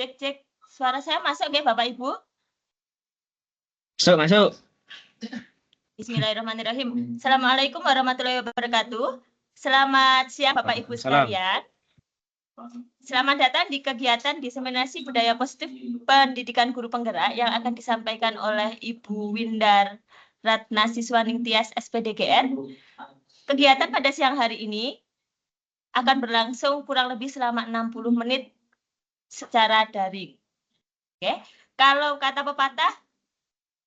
Cek, cek. Suara saya masuk nggih Bapak Ibu? Masuk. Bismillahirrahmanirrahim. Assalamualaikum warahmatullahi wabarakatuh. Selamat siang Bapak Ibu sekalian. Selamat datang di kegiatan diseminasi budaya positif pendidikan guru penggerak yang akan disampaikan oleh Ibu Windar Ratna Siswaning Tias SPDGR. Kegiatan pada siang hari ini akan berlangsung kurang lebih selama 60 menit secara daring. Oke. Kalau kata pepatah,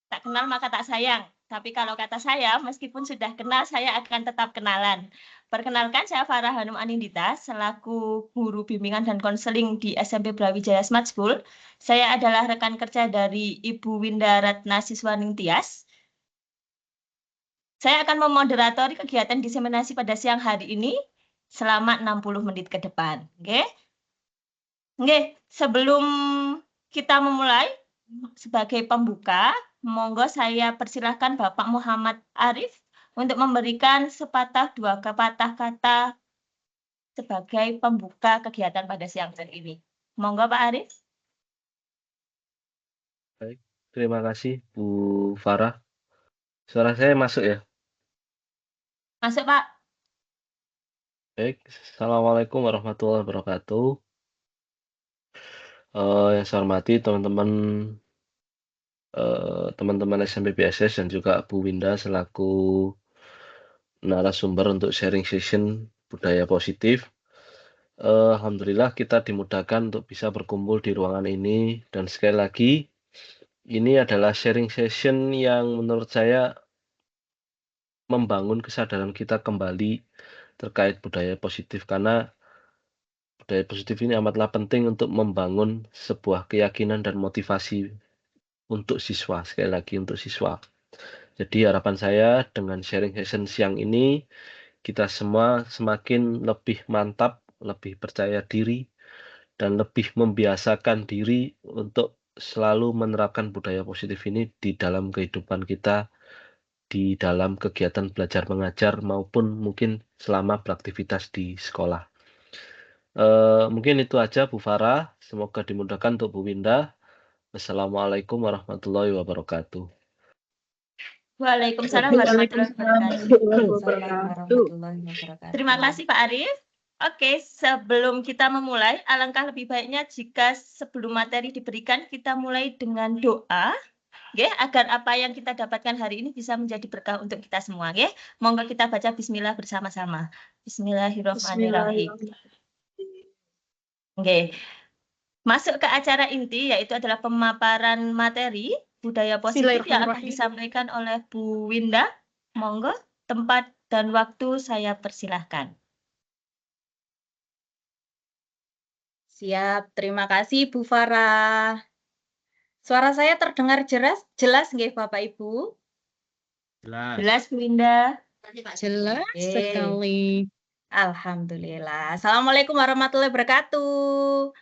tak kenal maka tak sayang. Tapi kalau kata saya, meskipun sudah kenal, saya akan tetap kenalan. Perkenalkan, saya Farah Hanum Anindita, selaku guru bimbingan dan konseling di SMP Brawijaya Smart School. Saya adalah rekan kerja dari Ibu Winda Ratna Siswaning Tias. Saya akan memoderatori kegiatan diseminasi pada siang hari ini selama 60 menit ke depan. Oke? Oke, sebelum kita memulai, sebagai pembuka, monggo saya persilahkan Bapak Muhammad Arif untuk memberikan sepatah dua patah kata sebagai pembuka kegiatan pada siang hari ini. Monggo Pak Arif. Baik, terima kasih Bu Farah. Suara saya masuk ya? Masuk Pak. Baik, Assalamualaikum warahmatullahi wabarakatuh. Yang saya hormati teman-teman SMP BSS dan juga Bu Winda selaku narasumber untuk sharing session budaya positif. Alhamdulillah kita dimudahkan untuk bisa berkumpul di ruangan ini, dan sekali lagi ini adalah sharing session yang menurut saya membangun kesadaran kita kembali terkait budaya positif, karena budaya positif ini amatlah penting untuk membangun sebuah keyakinan dan motivasi untuk siswa, sekali lagi untuk siswa. Jadi harapan saya dengan sharing session siang ini, kita semua semakin lebih mantap, lebih percaya diri, dan lebih membiasakan diri untuk selalu menerapkan budaya positif ini di dalam kehidupan kita, di dalam kegiatan belajar mengajar maupun mungkin selama beraktivitas di sekolah. Mungkin itu aja Bu Farah, semoga dimudahkan untuk Bu Winda. Wassalamualaikum warahmatullahi wabarakatuh. Waalaikumsalam warahmatullahi wabarakatuh. Terima kasih Pak Arif. Oke, sebelum kita memulai, alangkah lebih baiknya jika sebelum materi diberikan, kita mulai dengan doa. Okay, agar apa yang kita dapatkan hari ini bisa menjadi berkah untuk kita semua. Okay? Monggo kita baca bismillah bersama-sama. Bismillahirrahmanirrahim. Okay. Masuk ke acara inti, yaitu adalah pemaparan materi budaya positif yang akan disampaikan oleh Bu Winda. Monggo, tempat dan waktu saya persilahkan. Siap, terima kasih Bu Farah. Suara saya terdengar jelas nggih Bapak Ibu? Jelas Bu Winda. Jelas sekali. Alhamdulillah. Assalamualaikum warahmatullahi wabarakatuh.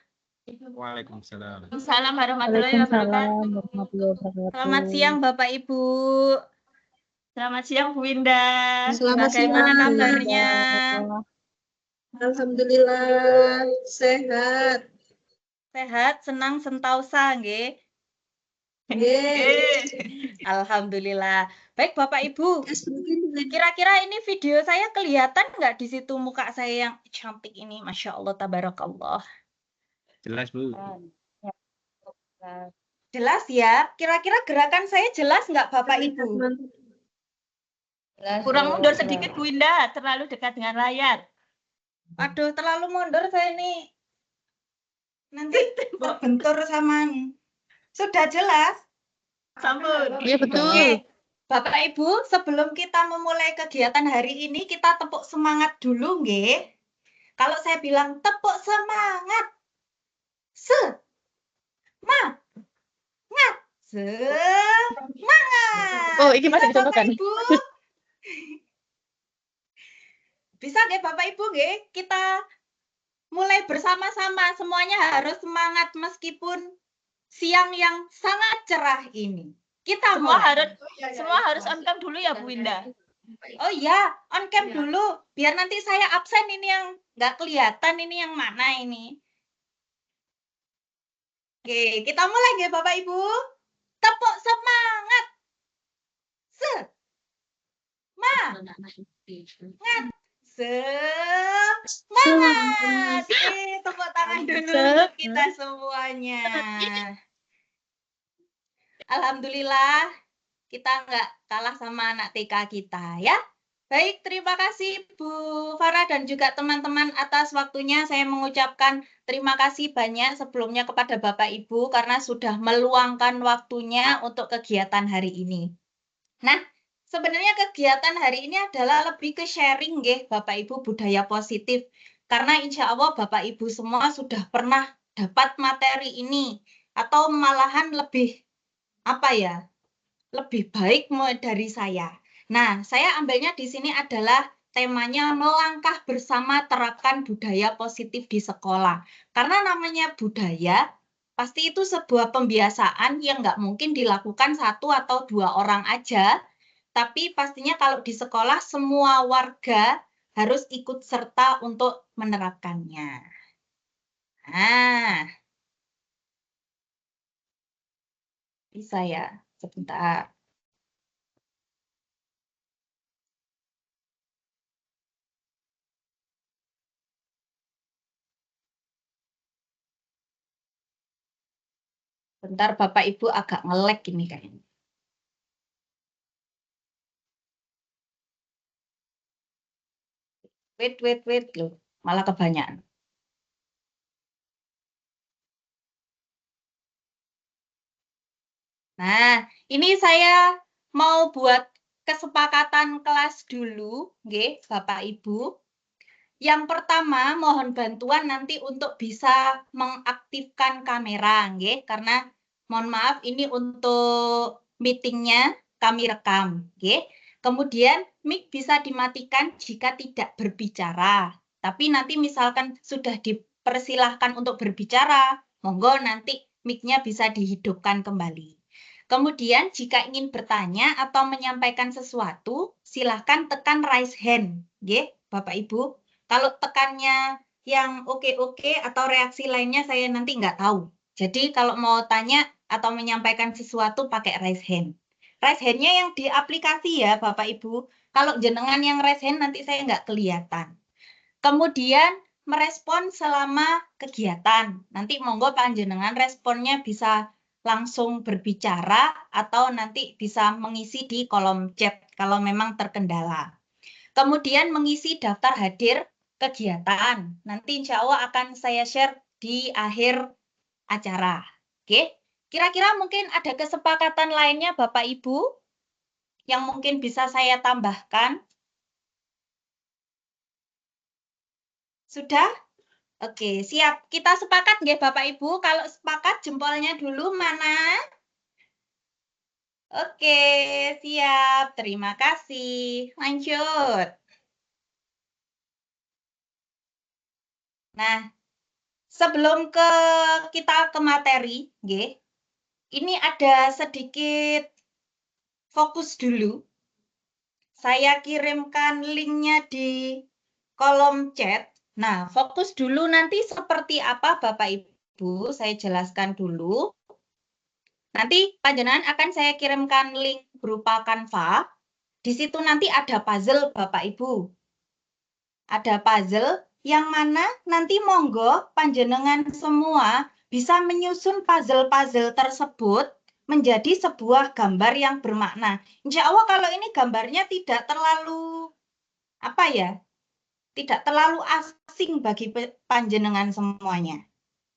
Waalaikumsalam. Assalamualaikum warahmatullahi wabarakatuh. Selamat siang Bapak Ibu. Selamat siang Bu Winda. Selamat Bagaimana siang. kabarnya? Alhamdulillah sehat. Sehat, senang, sentausa nggih. Alhamdulillah. Baik Bapak Ibu, kira-kira ini video saya kelihatan nggak di situ muka saya yang cantik ini? Masya Allah, tabarakallah. Jelas Bu. Jelas ya? Kira-kira gerakan saya jelas nggak Bapak Ibu? Kurang mundur sedikit Bu Winda, terlalu dekat dengan layar. Aduh, terlalu mundur saya nih. Nanti bentur sama. Sudah jelas? Sampun. Iya betul. Oke. Bapak Ibu, sebelum kita memulai kegiatan hari ini, kita tepuk semangat dulu, nggih. Kalau saya bilang tepuk semangat, semangat. Oh, ini masih dicontohkan. Bisa nggih Bapak Ibu nggih? Kita mulai bersama-sama, semuanya harus semangat meskipun siang yang sangat cerah ini. Kita semua harus on cam dulu ya Bu Winda. Oh iya, on cam dulu. Biar nanti saya absen ini yang nggak kelihatan ini yang mana ini. Oke, kita mulai ya Bapak Ibu. Tepuk semangat. Semangat. Tepuk tangan dulu untuk kita semuanya. Alhamdulillah kita nggak kalah sama anak TK kita ya. Baik, terima kasih Bu Farah dan juga teman-teman atas waktunya. Saya mengucapkan terima kasih banyak sebelumnya kepada Bapak Ibu karena sudah meluangkan waktunya untuk kegiatan hari ini. Nah, sebenarnya kegiatan hari ini adalah lebih ke sharing nggih Bapak Ibu budaya positif. Karena insya Allah Bapak Ibu semua sudah pernah dapat materi ini atau malahan lebih apa ya? Lebih baik dari saya. Nah, saya ambilnya di sini adalah temanya melangkah bersama terapkan budaya positif di sekolah. Karena namanya budaya, pasti itu sebuah pembiasaan yang nggak mungkin dilakukan satu atau dua orang aja, tapi pastinya kalau di sekolah semua warga harus ikut serta untuk menerapkannya. Nah, bisa ya, sebentar. Bentar Bapak Ibu agak nge-lag ini kayaknya. Wait loh, malah kebanyakan. Nah, ini saya mau buat kesepakatan kelas dulu, nggih, Bapak Ibu. Yang pertama, mohon bantuan nanti untuk bisa mengaktifkan kamera, nggih, karena mohon maaf ini untuk meetingnya kami rekam, nggih. Kemudian mic bisa dimatikan jika tidak berbicara. Tapi nanti misalkan sudah dipersilahkan untuk berbicara, monggo nanti mic-nya bisa dihidupkan kembali. Kemudian jika ingin bertanya atau menyampaikan sesuatu, silahkan tekan raise hand, nggih, Bapak Ibu. Kalau tekannya yang oke-oke atau reaksi lainnya saya nanti nggak tahu. Jadi kalau mau tanya atau menyampaikan sesuatu pakai raise hand. Raise hand-nya yang di aplikasi ya Bapak Ibu. Kalau jenengan yang raise hand nanti saya nggak kelihatan. Kemudian merespon selama kegiatan. Nanti monggo panjenengan responnya bisa langsung berbicara atau nanti bisa mengisi di kolom chat kalau memang terkendala. Kemudian mengisi daftar hadir kegiatan. Nanti insya Allah akan saya share di akhir acara. Oke, kira-kira mungkin ada kesepakatan lainnya Bapak Ibu yang mungkin bisa saya tambahkan? Sudah? Oke, siap. Kita sepakat nggih Bapak Ibu? Kalau sepakat jempolnya dulu mana? Oke, siap. Terima kasih. Lanjut. Nah, sebelum kita ke materi, nggih. Ini ada sedikit fokus dulu. Saya kirimkan linknya di kolom chat. Nah, fokus dulu nanti seperti apa Bapak Ibu, saya jelaskan dulu. Nanti panjenengan akan saya kirimkan link berupa Canva. Di situ nanti ada puzzle Bapak Ibu. Ada puzzle yang mana nanti monggo panjenengan semua bisa menyusun puzzle-puzzle tersebut menjadi sebuah gambar yang bermakna. Insya Allah kalau ini gambarnya tidak terlalu apa ya, tidak terlalu asing bagi panjenengan semuanya.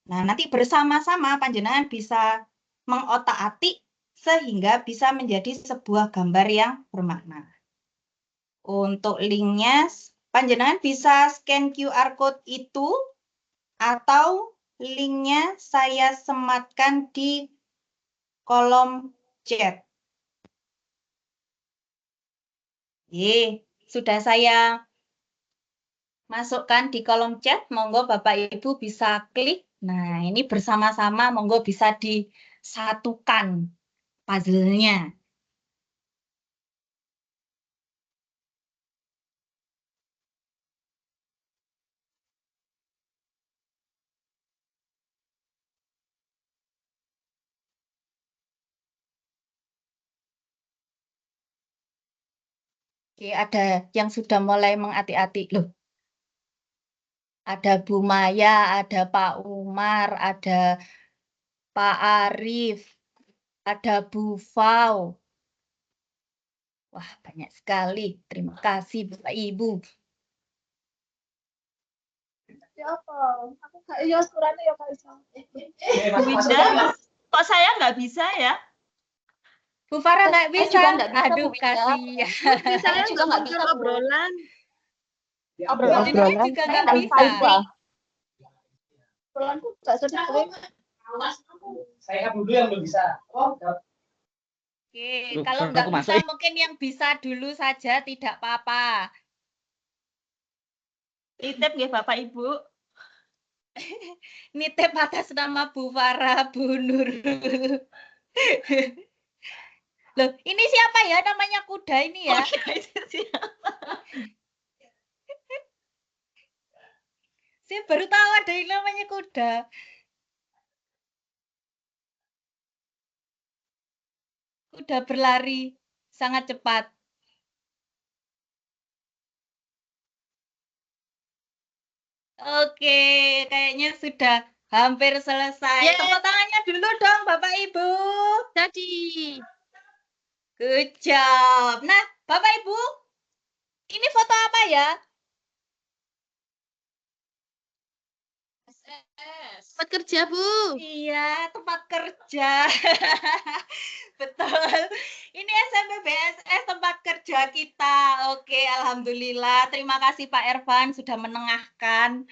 Nah, nanti bersama-sama panjenengan bisa mengotak-atik sehingga bisa menjadi sebuah gambar yang bermakna. Untuk linknya, panjenengan bisa scan QR code itu atau linknya saya sematkan di kolom chat. Sudah saya masukkan di kolom chat, monggo Bapak Ibu bisa klik. Nah, ini bersama-sama monggo bisa disatukan puzzle-nya. Oke, ada yang sudah mulai mengatik-atik loh. Ada Bu Maya, ada Pak Umar, ada Pak Arif, ada Bu Fau. Wah, banyak sekali. Terima kasih Bapak Ibu. Siapa? Aku gak iya suratnya ya Kak Isa. Bu Winda, kok saya nggak bisa ya? Bu Farah nggak Saya bisa. juga nggak bisa, Aduh, Bu Winda. kasihan. Saya juga nggak bisa obrolan. Bu Jenny juga nggak bisa. Obrolanku nggak sering. Saya dulu yang belum bisa. Oke, kalau nggak bisa mungkin yang bisa dulu saja, tidak apa-apa. Titip nggih Bapak Ibu. Nitip atas nama Bu Farah, Bu Nurul. Loh, ini siapa ya namanya kuda ini ya? Oh, kira itu siapa? Saya baru tahu ada yang namanya kuda. Kuda berlari sangat cepat. Oke, kayaknya sudah hampir selesai. Yeay. Tepuk tangannya dulu dong, Bapak Ibu. Jadi, Good job. Nah, Bapak Ibu, ini foto apa ya? tempat kerja, Bu. Iya, tempat kerja. Betul. Ini SMP BSS tempat kerja kita. Oke, alhamdulillah. Terima kasih Pak Ervan sudah menengahkan.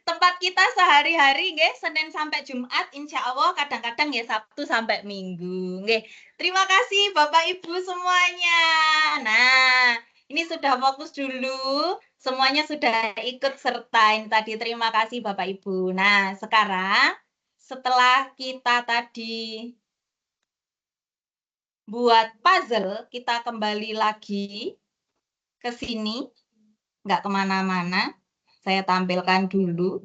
Tempat kita sehari-hari nggih, Senin sampai Jumat, insya Allah kadang-kadang ya Sabtu sampai Minggu. Nggih. Terima kasih Bapak Ibu semuanya. Nah, ini sudah fokus dulu. Semuanya sudah ikut sertain tadi. Terima kasih Bapak Ibu. Nah, sekarang setelah kita tadi buat puzzle, kita kembali lagi ke sini. Nggak kemana-mana. Saya tampilkan dulu.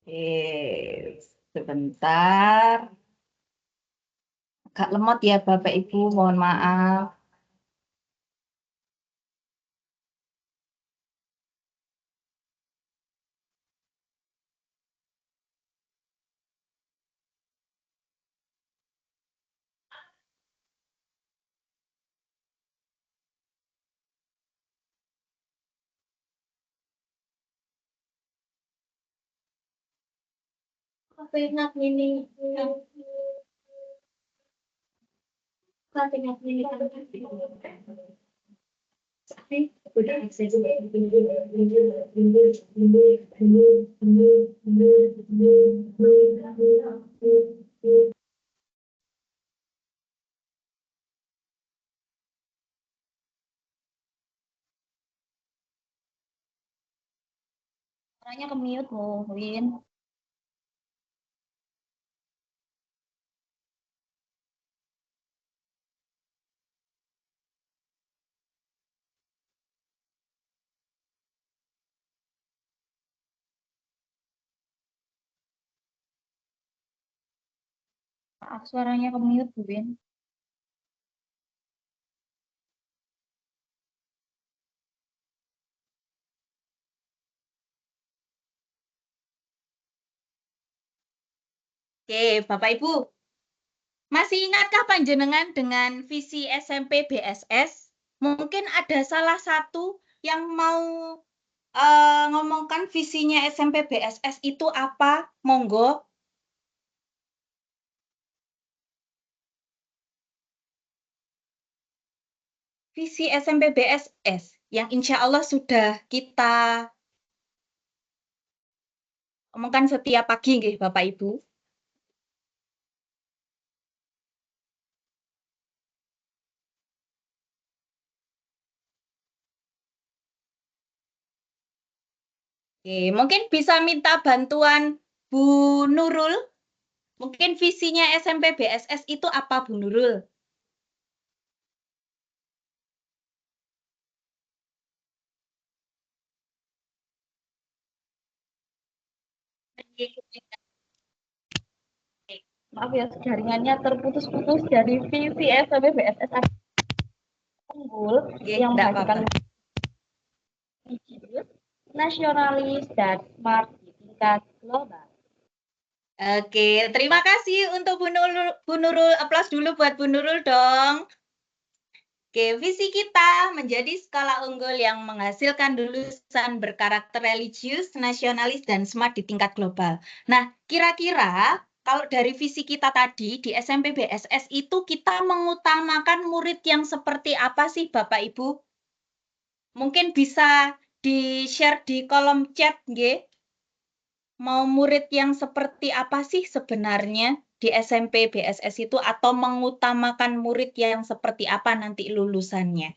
Oke, sebentar. Agak lemot ya Bapak Ibu, mohon maaf. Ingat ini. Ingat ini. Suaranya ke-mute, Win. Maaf, suaranya ke-mute, Bu Win. Oke, Bapak Ibu. Masih ingatkah panjenengan dengan visi SMP BSS? Mungkin ada salah satu yang mau ngomongkan visinya SMP BSS itu apa? Monggo. Visi SMP BSS yang insya Allah sudah kita omongkan setiap pagi, nggih, Bapak Ibu. Oke, mungkin bisa minta bantuan Bu Nurul. Mungkin visinya SMP BSS itu apa, Bu Nurul? Maaf ya, jaringannya terputus-putus dari visi SMP BSS unggul Oke, yang enggak menghasilkan apa-apa. religius, nasionalis, dan smart di tingkat global. Oke, terima kasih untuk Bu Nurul. Bu Nurul, aplaus dulu buat Bu Nurul dong. Oke, visi kita menjadi sekolah unggul yang menghasilkan lulusan berkarakter religius, nasionalis, dan smart di tingkat global. Nah, kira-kira kalau dari visi kita tadi di SMP BSS itu kita mengutamakan murid yang seperti apa sih Bapak Ibu? Mungkin bisa di-share di kolom chat, nggih. Mau murid yang seperti apa sih sebenarnya di SMP BSS itu atau mengutamakan murid yang seperti apa nanti lulusannya?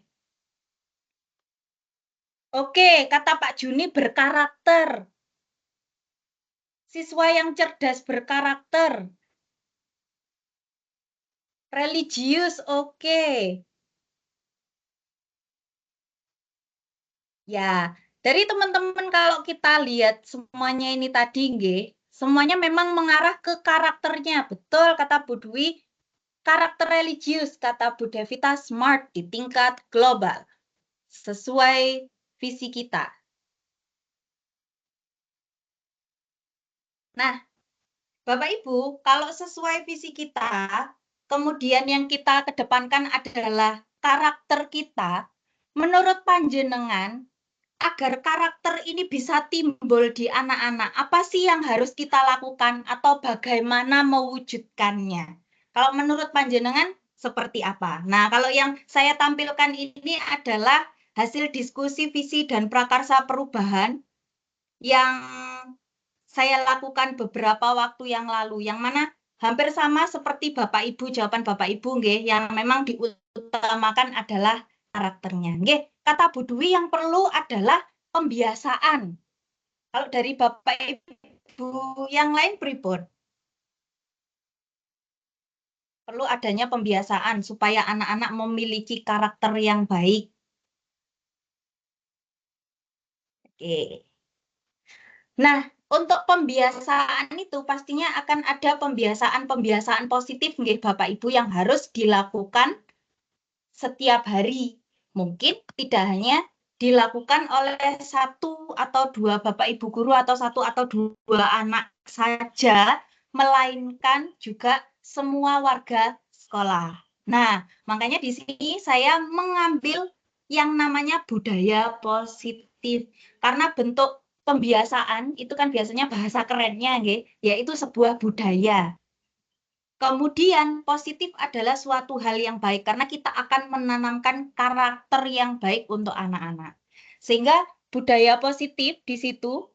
Oke, kata Pak Juni berkarakter. Siswa yang cerdas berkarakter. Religius, oke. Ya, dari teman-teman kalau kita lihat semuanya ini tadi, nggih, semuanya memang mengarah ke karakternya. Betul kata Bu Dwi, karakter religius, kata Bu Devita, smart di tingkat global. Sesuai visi kita. Nah, Bapak Ibu, kalau sesuai visi kita, kemudian yang kita kedepankan adalah karakter kita, menurut panjenengan, agar karakter ini bisa timbul di anak-anak, apa sih yang harus kita lakukan atau bagaimana mewujudkannya? Kalau menurut panjenengan, seperti apa? Nah, kalau yang saya tampilkan ini adalah hasil diskusi visi dan prakarsa perubahan yang saya lakukan beberapa waktu yang lalu, yang mana hampir sama seperti Bapak Ibu, jawaban Bapak Ibu, nggih, yang memang diutamakan adalah karakternya. Nggih, kata Bu Dwi yang perlu adalah pembiasaan. Kalau dari Bapak Ibu yang lain pripun? Perlu adanya pembiasaan supaya anak-anak memiliki karakter yang baik. Oke. Nah, untuk pembiasaan itu pastinya akan ada pembiasaan-pembiasaan positif nggih Bapak Ibu yang harus dilakukan setiap hari. Mungkin tidak hanya dilakukan oleh satu atau dua Bapak Ibu guru atau satu atau dua anak saja, melainkan juga semua warga sekolah. Nah, makanya di sini saya mengambil yang namanya budaya positif. Karena bentuk pembiasaan itu kan biasanya bahasa kerennya, nggih, yaitu sebuah budaya. Kemudian positif adalah suatu hal yang baik karena kita akan menanamkan karakter yang baik untuk anak-anak. Sehingga budaya positif di situ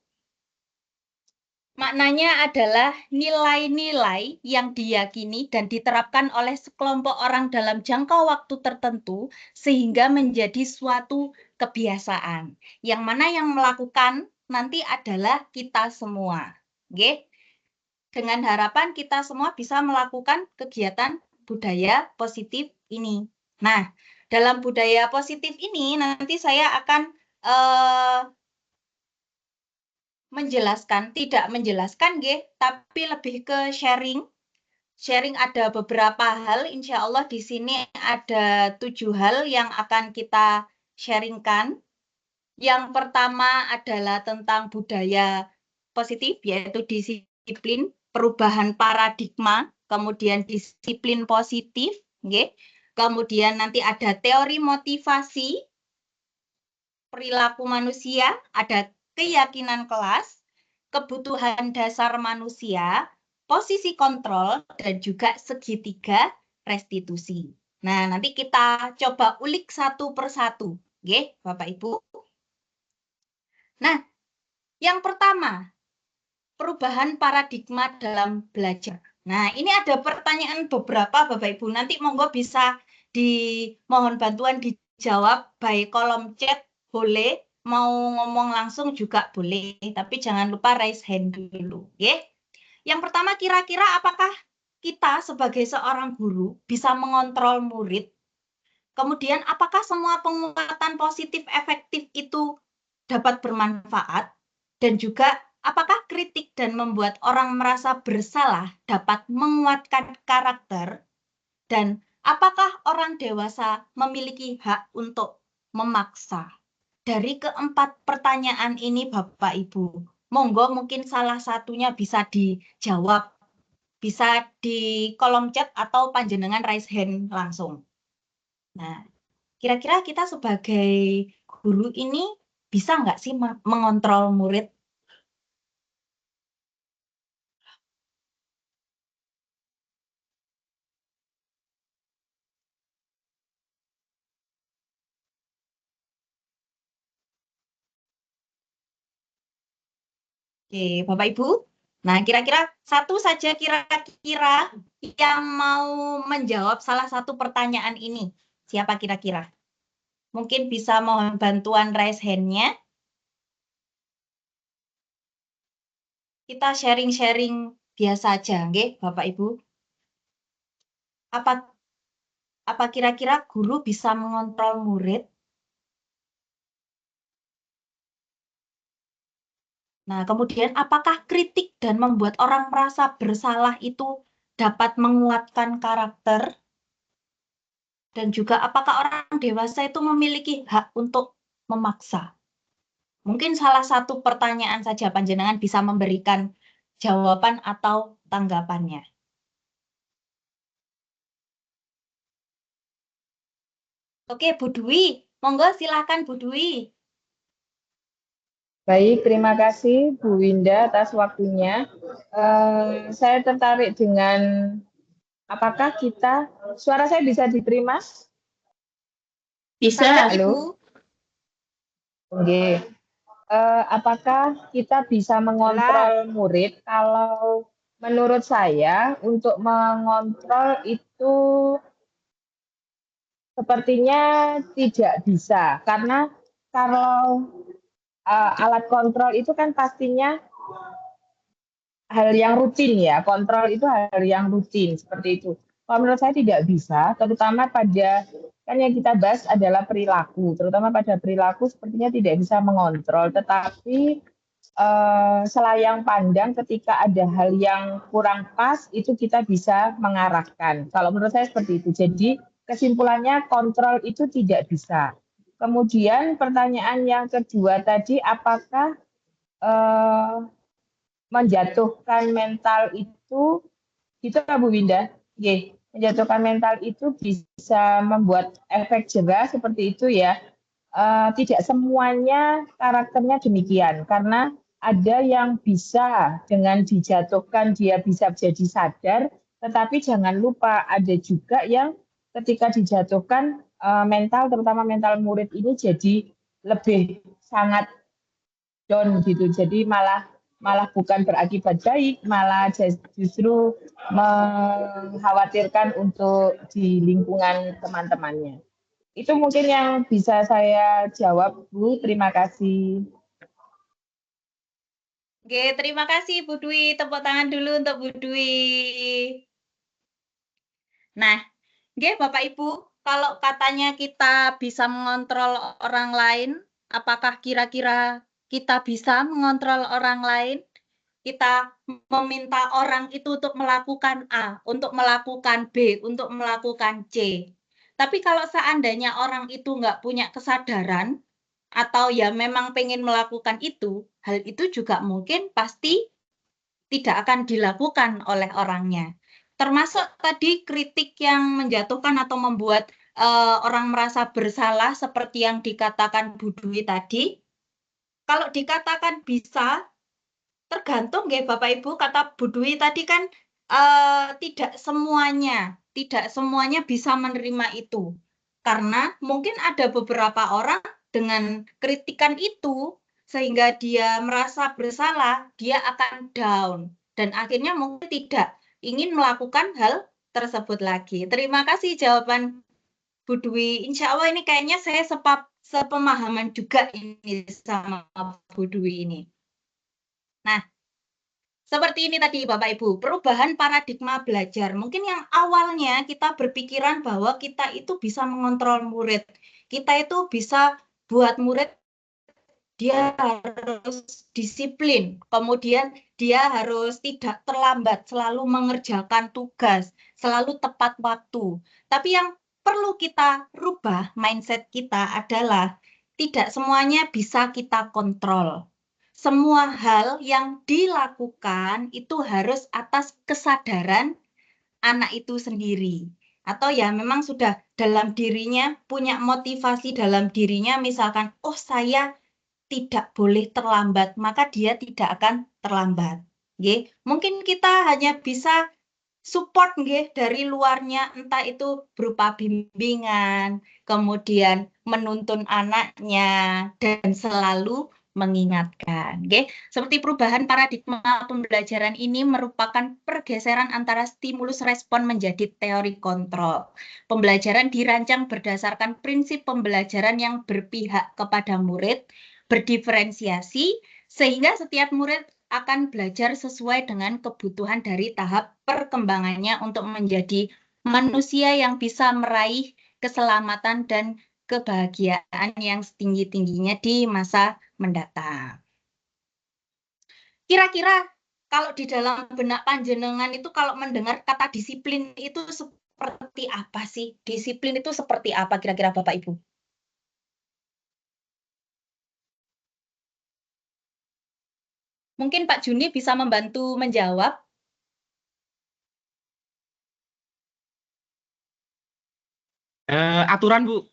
maknanya adalah nilai-nilai yang diyakini dan diterapkan oleh sekelompok orang dalam jangka waktu tertentu sehingga menjadi suatu kebiasaan. Yang mana yang melakukan nanti adalah kita semua. Oke? Dengan harapan kita semua bisa melakukan kegiatan budaya positif ini. Nah, dalam budaya positif ini nanti saya akan menjelaskan, tidak menjelaskan, tapi lebih ke sharing. Sharing ada beberapa hal, insya Allah di sini ada 7 hal yang akan kita sharingkan. Yang pertama adalah tentang budaya positif, yaitu disiplin, perubahan paradigma, kemudian disiplin positif, kemudian nanti ada teori motivasi, perilaku manusia, ada keyakinan kelas, kebutuhan dasar manusia, posisi kontrol, dan juga segitiga restitusi. Nah, nanti kita coba ulik satu persatu, Bapak Ibu. Nah, yang pertama, perubahan paradigma dalam belajar. Nah, ini ada pertanyaan beberapa Bapak Ibu. Nanti monggo bisa dimohon bantuan dijawab by kolom chat boleh mau ngomong langsung juga boleh, tapi jangan lupa raise hand dulu, ya. Yang pertama, kira-kira apakah kita sebagai seorang guru bisa mengontrol murid? Kemudian, apakah semua penguatan positif efektif itu dapat bermanfaat? Dan juga, apakah kritik dan membuat orang merasa bersalah dapat menguatkan karakter? Dan apakah orang dewasa memiliki hak untuk memaksa? Dari keempat pertanyaan ini, Bapak Ibu, monggo mungkin salah satunya bisa dijawab, bisa di kolom chat atau panjenengan raise hand langsung. Nah, kira-kira kita sebagai guru ini bisa nggak sih mengontrol murid? Oke, Bapak Ibu. Nah, kira-kira satu saja kira-kira yang mau menjawab salah satu pertanyaan ini. Siapa kira-kira? Mungkin bisa mohon bantuan raise hand-nya. Kita sharing-sharing biasa aja, nggih, Bapak Ibu. Apa kira-kira guru bisa mengontrol murid? Nah, kemudian apakah kritik dan membuat orang merasa bersalah itu dapat menguatkan karakter? Dan juga apakah orang dewasa itu memiliki hak untuk memaksa? Mungkin salah satu pertanyaan saja panjenengan bisa memberikan jawaban atau tanggapannya. Oke, Bu Dwi, monggo silakan Bu Dwi. Baik, terima kasih Bu Winda atas waktunya. Saya tertarik dengan apakah suara saya bisa diterima? Bisa. Halo? Oke. Apakah kita bisa mengontrol murid? Kalau menurut saya untuk mengontrol itu sepertinya tidak bisa, karena kalau alat kontrol itu kan pastinya hal yang rutin ya, kontrol itu hal yang rutin seperti itu. Kalau menurut saya tidak bisa, terutama pada, kan yang kita bahas adalah perilaku, terutama pada perilaku sepertinya tidak bisa mengontrol, tetapi selayang pandang ketika ada hal yang kurang pas, itu kita bisa mengarahkan. Kalau menurut saya seperti itu. Jadi kesimpulannya kontrol itu tidak bisa. Kemudian pertanyaan yang kedua tadi, apakah menjatuhkan mental itu Bu Winda? Menjatuhkan mental itu bisa membuat efek jerah seperti itu ya. Tidak semuanya karakternya demikian, karena ada yang bisa dengan dijatuhkan dia bisa jadi sadar, tetapi jangan lupa ada juga yang ketika dijatuhkan mental, terutama mental murid ini jadi lebih sangat down gitu. Jadi malah bukan berakibat baik, malah justru mengkhawatirkan untuk di lingkungan teman-temannya. Itu mungkin yang bisa saya jawab, Bu. Terima kasih. Oke, terima kasih Bu Dwi. Tepuk tangan dulu untuk Bu Dwi. Nah, nggih Bapak Ibu, kalau katanya kita bisa mengontrol orang lain, apakah kira-kira kita bisa mengontrol orang lain? Kita meminta orang itu untuk melakukan A, untuk melakukan B, untuk melakukan C. Tapi kalau seandainya orang itu nggak punya kesadaran, atau ya memang pengen melakukan itu, hal itu juga mungkin pasti tidak akan dilakukan oleh orangnya. Termasuk tadi kritik yang menjatuhkan atau membuat orang merasa bersalah seperti yang dikatakan Bu Dwi tadi. Kalau dikatakan bisa, tergantung ya Bapak Ibu, kata Bu Dwi tadi kan tidak semuanya bisa menerima itu. Karena mungkin ada beberapa orang dengan kritikan itu sehingga dia merasa bersalah, dia akan down dan akhirnya mungkin tidak ingin melakukan hal tersebut lagi. Terima kasih jawaban Bu Dwi. Insya Allah ini kayaknya saya sepemahaman juga ini sama Bu Dwi ini. Nah, seperti ini tadi Bapak Ibu, perubahan paradigma belajar. Mungkin yang awalnya kita berpikiran bahwa kita itu bisa mengontrol murid. Kita itu bisa buat murid dia harus disiplin, kemudian dia harus tidak terlambat, selalu mengerjakan tugas, selalu tepat waktu. Tapi yang perlu kita rubah mindset kita adalah tidak semuanya bisa kita kontrol. Semua hal yang dilakukan itu harus atas kesadaran anak itu sendiri. Atau ya memang sudah dalam dirinya punya motivasi dalam dirinya, misalkan, oh saya tidak boleh terlambat, maka dia tidak akan terlambat. Nggih. Mungkin kita hanya bisa support nggih dari luarnya, entah itu berupa bimbingan, kemudian menuntun anaknya, dan selalu mengingatkan. Nggih. Seperti perubahan paradigma pembelajaran ini merupakan pergeseran antara stimulus respon menjadi teori kontrol. Pembelajaran dirancang berdasarkan prinsip pembelajaran yang berpihak kepada murid, berdiferensiasi, sehingga setiap murid akan belajar sesuai dengan kebutuhan dari tahap perkembangannya untuk menjadi manusia yang bisa meraih keselamatan dan kebahagiaan yang setinggi-tingginya di masa mendatang. Kira-kira kalau di dalam benak panjenengan itu kalau mendengar kata disiplin itu seperti apa sih? Disiplin itu seperti apa kira-kira Bapak Ibu? Mungkin Pak Juni bisa membantu menjawab. Aturan, Bu.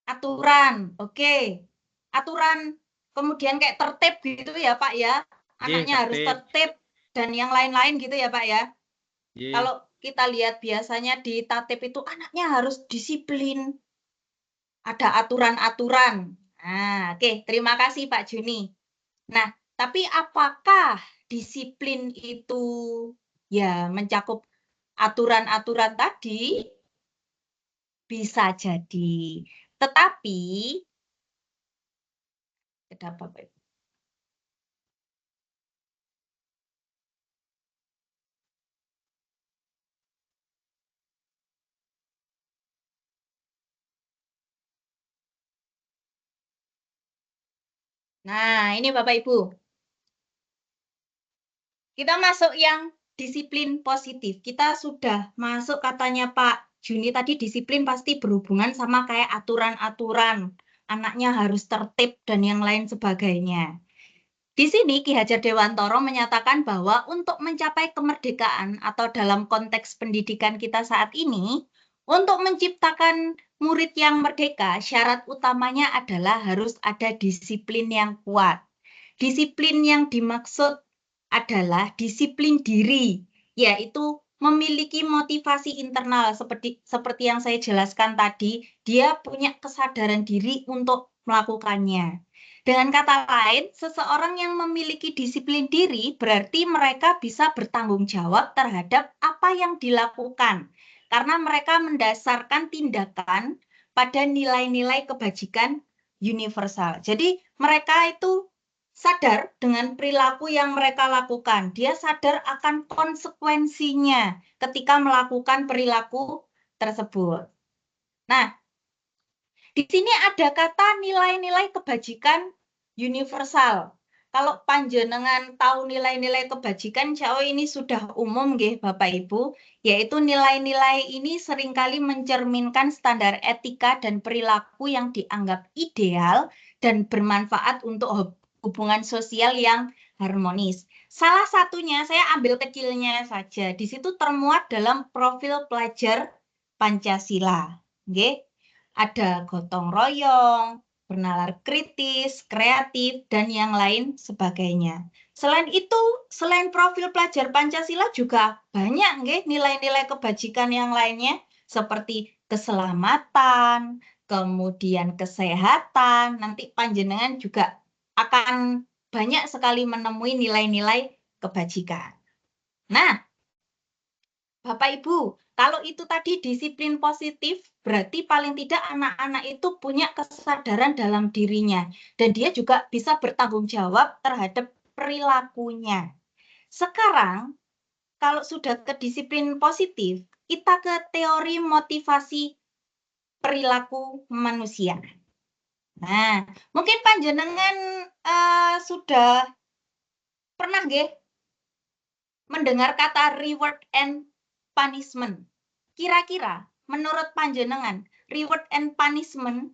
Aturan, oke. Aturan, kemudian kayak tertib gitu ya Pak ya. Anaknya harus tertib dan yang lain-lain gitu ya Pak ya. Kalau kita lihat biasanya di tatip itu anaknya harus disiplin. Ada aturan-aturan. Nah, oke, terima kasih Pak Juni. Nah, tapi apakah disiplin itu ya mencakup aturan-aturan tadi? Bisa jadi. Tetapi, kenapa Pak? Nah, ini Bapak Ibu. Kita masuk yang disiplin positif. Kita sudah masuk katanya Pak Juni tadi disiplin pasti berhubungan sama kayak aturan-aturan. Anaknya harus tertib dan yang lain sebagainya. Di sini Ki Hajar Dewantoro menyatakan bahwa untuk mencapai kemerdekaan atau dalam konteks pendidikan kita saat ini, untuk menciptakan murid yang merdeka, syarat utamanya adalah harus ada disiplin yang kuat. Disiplin yang dimaksud adalah disiplin diri, yaitu memiliki motivasi internal seperti yang saya jelaskan tadi, dia punya kesadaran diri untuk melakukannya. Dengan kata lain, seseorang yang memiliki disiplin diri berarti mereka bisa bertanggung jawab terhadap apa yang dilakukan, karena mereka mendasarkan tindakan pada nilai-nilai kebajikan universal. Jadi mereka itu sadar dengan perilaku yang mereka lakukan. Dia sadar akan konsekuensinya ketika melakukan perilaku tersebut. Nah, di sini ada kata nilai-nilai kebajikan universal. Kalau panjenengan tahu nilai-nilai kebajikan, insya Allah ini sudah umum nggih Bapak Ibu, yaitu nilai-nilai ini seringkali mencerminkan standar etika dan perilaku yang dianggap ideal dan bermanfaat untuk hubungan sosial yang harmonis. Salah satunya saya ambil kecilnya saja. Di situ termuat dalam profil pelajar Pancasila. Nggih. Ada gotong royong, bernalar kritis, kreatif, dan yang lain sebagainya. Selain itu, selain profil pelajar Pancasila juga banyak nggih nilai-nilai kebajikan yang lainnya seperti keselamatan, kemudian kesehatan. Nanti panjenengan juga akan banyak sekali menemui nilai-nilai kebajikan. Nah, Bapak Ibu, kalau itu tadi disiplin positif, berarti paling tidak anak-anak itu punya kesadaran dalam dirinya. Dan dia juga bisa bertanggung jawab terhadap perilakunya. Sekarang, kalau sudah ke disiplin positif, kita ke teori motivasi perilaku manusia. Nah, mungkin panjenengan sudah pernah nggih mendengar kata reward and punishment. Kira-kira menurut panjenengan, reward and punishment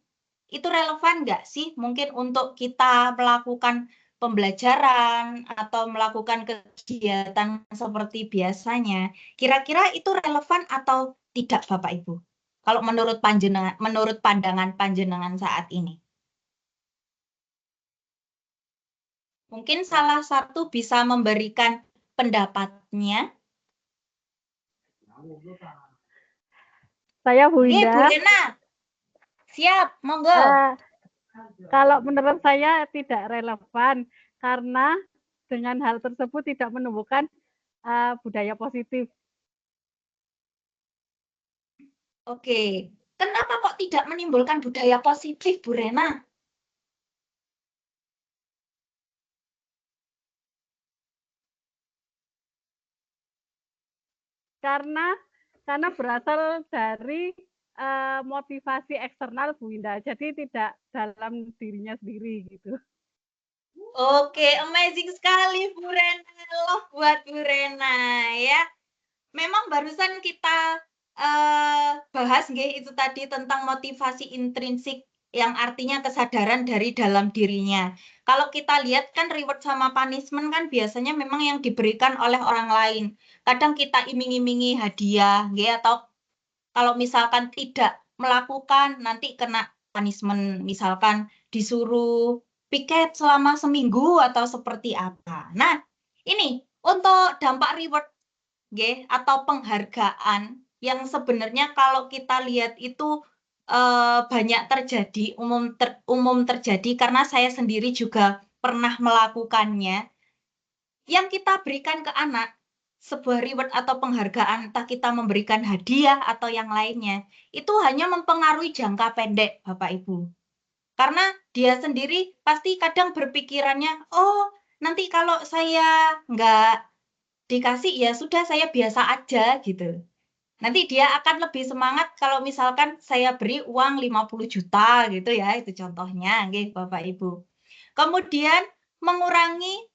itu relevan nggak sih mungkin untuk kita melakukan pembelajaran atau melakukan kegiatan seperti biasanya? Kira-kira itu relevan atau tidak, Bapak Ibu? Kalau menurut panjenengan, menurut pandangan panjenengan saat ini. Mungkin salah satu bisa memberikan pendapatnya. Saya Bu Oke, Bu Indah. Rena. Siap, monggo. Kalau menurut saya tidak relevan karena dengan hal tersebut tidak menumbuhkan budaya positif. Oke, kenapa kok tidak menimbulkan budaya positif, Bu Rena? Karena berasal dari motivasi eksternal Bu Indah, jadi tidak dalam dirinya sendiri gitu. Oke, amazing sekali Bu Rena. Love buat Bu Rena ya. Memang barusan kita bahas nggih itu tadi tentang motivasi intrinsik yang artinya kesadaran dari dalam dirinya. Kalau kita lihat kan reward sama punishment kan biasanya memang yang diberikan oleh orang lain. Kadang kita iming-imingi hadiah nggih, atau kalau misalkan tidak melakukan nanti kena punishment, misalkan disuruh piket selama seminggu atau seperti apa. Nah, ini untuk dampak reward nggih, atau penghargaan yang sebenarnya kalau kita lihat itu banyak terjadi, umum terjadi karena saya sendiri juga pernah melakukannya. Yang kita berikan ke anak, sebuah reward atau penghargaan, entah kita memberikan hadiah atau yang lainnya, itu hanya mempengaruhi jangka pendek, Bapak Ibu. Karena dia sendiri pasti kadang berpikirannya, oh nanti kalau saya nggak dikasih ya sudah saya biasa aja gitu. Nanti dia akan lebih semangat kalau misalkan saya beri uang 50 juta gitu ya, itu contohnya nggih Bapak Ibu. Kemudian mengurangi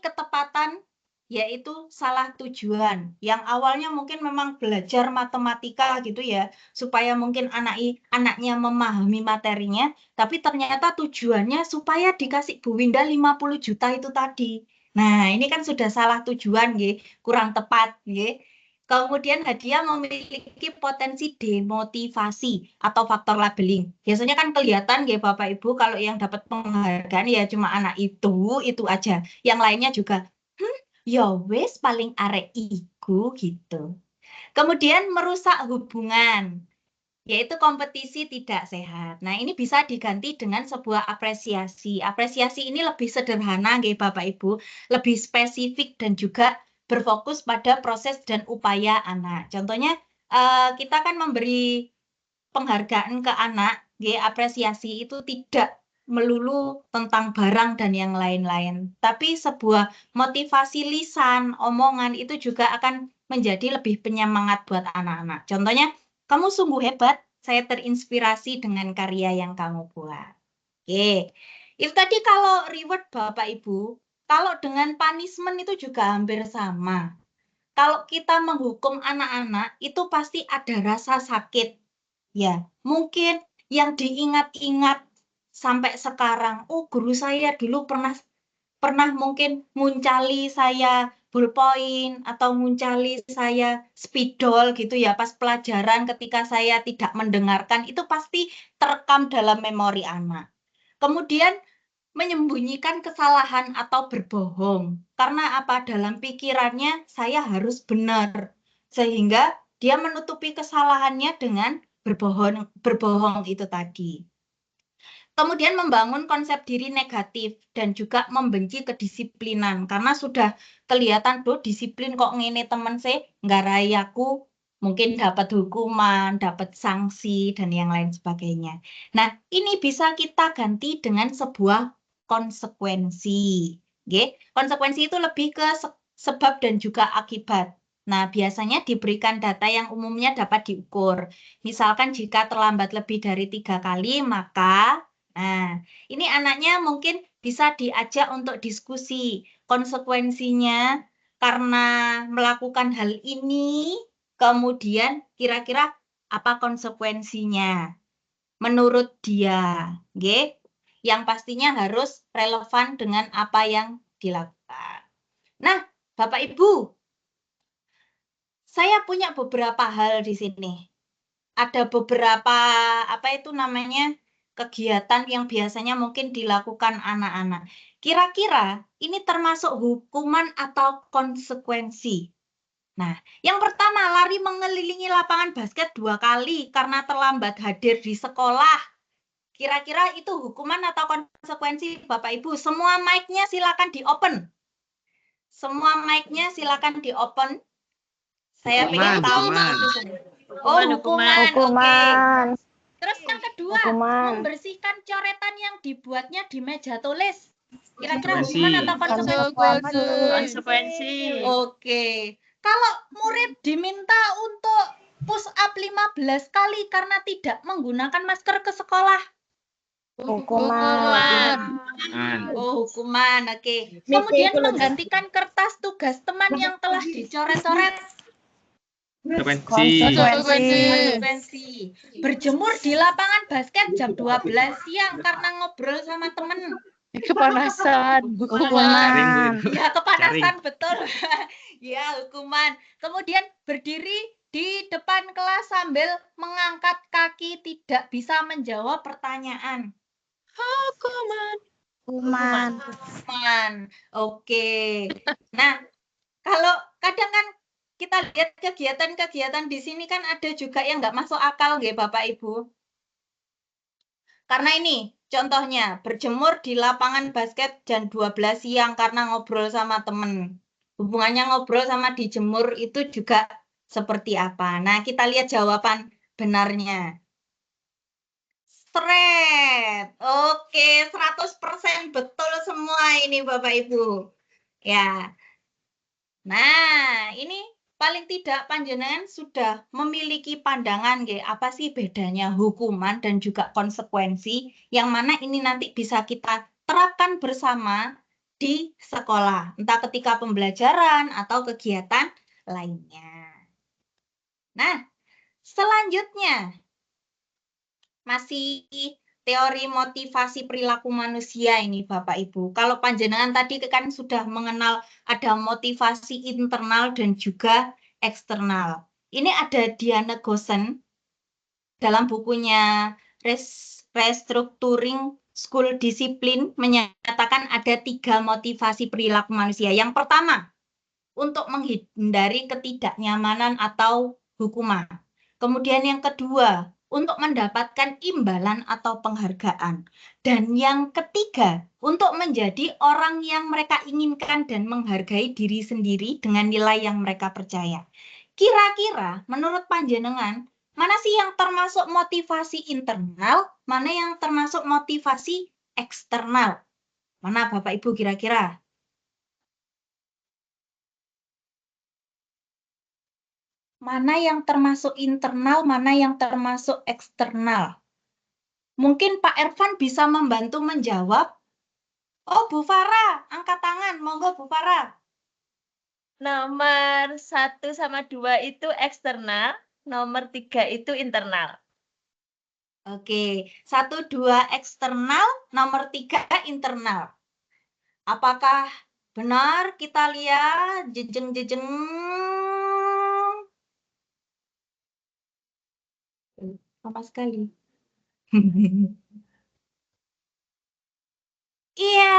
ketepatan, yaitu salah tujuan. Yang awalnya mungkin memang belajar matematika gitu ya, supaya mungkin anaknya memahami materinya, tapi ternyata tujuannya supaya dikasih Bu Winda 50 juta itu tadi. Nah, ini kan sudah salah tujuan nggih, kurang tepat nggih. Kemudian hadiah memiliki potensi demotivasi atau faktor labeling. Biasanya kan kelihatan nggih Bapak Ibu kalau yang dapat penghargaan ya cuma anak itu aja. Yang lainnya juga ya wes paling arek iku gitu. Kemudian merusak hubungan, yaitu kompetisi tidak sehat. Nah, ini bisa diganti dengan sebuah apresiasi. Apresiasi ini lebih sederhana nggih Bapak Ibu, lebih spesifik dan juga berfokus pada proses dan upaya anak. Contohnya kita kan memberi penghargaan ke anak, nggih, apresiasi itu tidak melulu tentang barang dan yang lain-lain, tapi sebuah motivasi lisan, omongan itu juga akan menjadi lebih penyemangat buat anak-anak. Contohnya, kamu sungguh hebat, saya terinspirasi dengan karya yang kamu buat. Oke, itu tadi kalau reward Bapak Ibu. Kalau dengan punishment itu juga hampir sama. Kalau kita menghukum anak-anak, itu pasti ada rasa sakit. Ya, mungkin yang diingat-ingat sampai sekarang, oh guru saya dulu pernah mungkin nguncali saya ballpoint atau nguncali saya spidol gitu ya pas pelajaran ketika saya tidak mendengarkan, itu pasti terekam dalam memori anak. Kemudian menyembunyikan kesalahan atau berbohong. Karena apa? Dalam pikirannya saya harus benar. Sehingga dia menutupi kesalahannya dengan berbohong itu tadi. Kemudian membangun konsep diri negatif dan juga membenci kedisiplinan karena sudah kelihatan tuh disiplin kok ngene temen saya nggarai aku, mungkin dapat hukuman, dapat sanksi dan yang lain sebagainya. Nah, ini bisa kita ganti dengan sebuah konsekuensi. Oke, konsekuensi itu lebih ke sebab dan juga akibat. Nah, biasanya diberikan data yang umumnya dapat diukur. Misalkan jika terlambat lebih dari 3 kali, maka ini anaknya mungkin bisa diajak untuk diskusi. Konsekuensinya karena melakukan hal ini, kemudian kira-kira apa konsekuensinya menurut dia. Oke? Yang pastinya harus relevan dengan apa yang dilakukan. Nah, Bapak Ibu, saya punya beberapa hal di sini. Ada beberapa kegiatan yang biasanya mungkin dilakukan anak-anak. Kira-kira ini termasuk hukuman atau konsekuensi? Nah, yang pertama lari mengelilingi lapangan basket 2 kali karena terlambat hadir di sekolah. Kira-kira itu hukuman atau konsekuensi Bapak Ibu? Semua mic-nya silakan di-open. Semua mic-nya silakan di-open. Saya pengen tahu. Oh, hukuman. Hukuman. Oke. Terus yang kedua, membersihkan coretan yang dibuatnya di meja tulis. Kira-kira hukuman atau konsekuensi? Konsekuensi. Oke. Kalau murid diminta untuk push up 15 kali karena tidak menggunakan masker ke sekolah. Hukuman. Oh, hukuman. Oke. Kemudian menggantikan kertas tugas teman yang telah dicoret-coret. Konsekuensi. Berjemur di lapangan basket jam 12 siang karena ngobrol sama temen. Kepanasan. Hukuman. Ya, kepanasan betul. Ya, hukuman. Kemudian berdiri di depan kelas sambil mengangkat kaki tidak bisa menjawab pertanyaan. Hukuman. Oke. Nah, kalau kadang kan kita lihat kegiatan-kegiatan di sini kan ada juga yang nggak masuk akal nggih Bapak Ibu. Karena ini contohnya berjemur di lapangan basket jam 12 siang karena ngobrol sama temen. Hubungannya ngobrol sama dijemur itu juga seperti apa? Nah, kita lihat jawaban benarnya. Seret. Oke, 100% betul semua ini Bapak Ibu. Ya. Nah, ini paling tidak panjenengan sudah memiliki pandangan nggih, apa sih bedanya hukuman dan juga konsekuensi yang mana ini nanti bisa kita terapkan bersama di sekolah, entah ketika pembelajaran atau kegiatan lainnya. Nah, selanjutnya masih teori motivasi perilaku manusia ini Bapak Ibu. Kalau panjenengan tadi kan sudah mengenal ada motivasi internal dan juga eksternal. Ini ada Diana Gosen dalam bukunya Restructuring School Discipline menyatakan ada 3 motivasi perilaku manusia. Yang pertama, untuk menghindari ketidaknyamanan atau hukuman. Kemudian yang kedua, untuk mendapatkan imbalan atau penghargaan. Dan yang ketiga, untuk menjadi orang yang mereka inginkan dan menghargai diri sendiri dengan nilai yang mereka percaya. Kira-kira menurut panjenengan, mana sih yang termasuk motivasi internal, mana yang termasuk motivasi eksternal? Mana Bapak Ibu kira-kira? Mana yang termasuk internal, mana yang termasuk eksternal? Mungkin Pak Ervan bisa membantu menjawab. Oh, Bu Farah, angkat tangan. Monggo Bu Farah. Nomor 1 sama 2 itu eksternal, nomor 3 itu internal. Oke, 1, 2 eksternal, nomor 3 internal. Apakah benar? Kita lihat jejeng-jejeng. Lama sekali. Iya,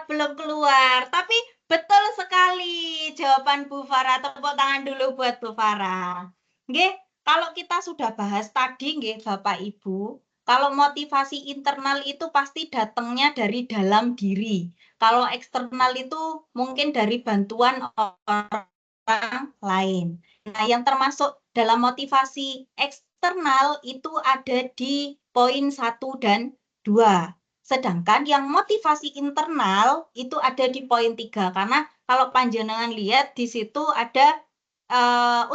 belum keluar. Tapi betul sekali jawaban Bu Farah. Tepuk tangan dulu buat Bu Farah. Nggih, kalau kita sudah bahas tadi nggih Bapak Ibu, Kalau motivasi internal itu pasti datangnya dari dalam diri. Kalau eksternal itu mungkin dari bantuan orang lain. Nah, yang termasuk dalam motivasi eksternal itu ada di poin 1 dan 2. Sedangkan yang motivasi internal itu ada di poin 3. Karena kalau panjenengan lihat di situ ada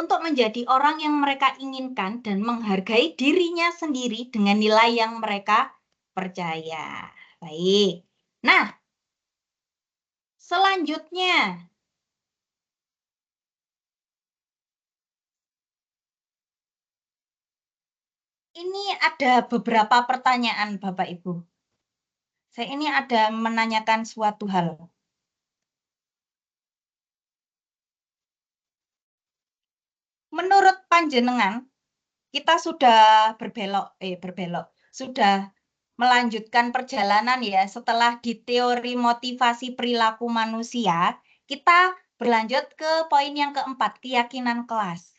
untuk menjadi orang yang mereka inginkan dan menghargai dirinya sendiri dengan nilai yang mereka percaya. Baik. Nah, selanjutnya ini ada beberapa pertanyaan Bapak Ibu. Saya ini ada menanyakan suatu hal. Menurut panjenengan, kita sudah sudah melanjutkan perjalanan ya setelah di teori motivasi perilaku manusia, kita berlanjut ke poin yang keempat, keyakinan kelas.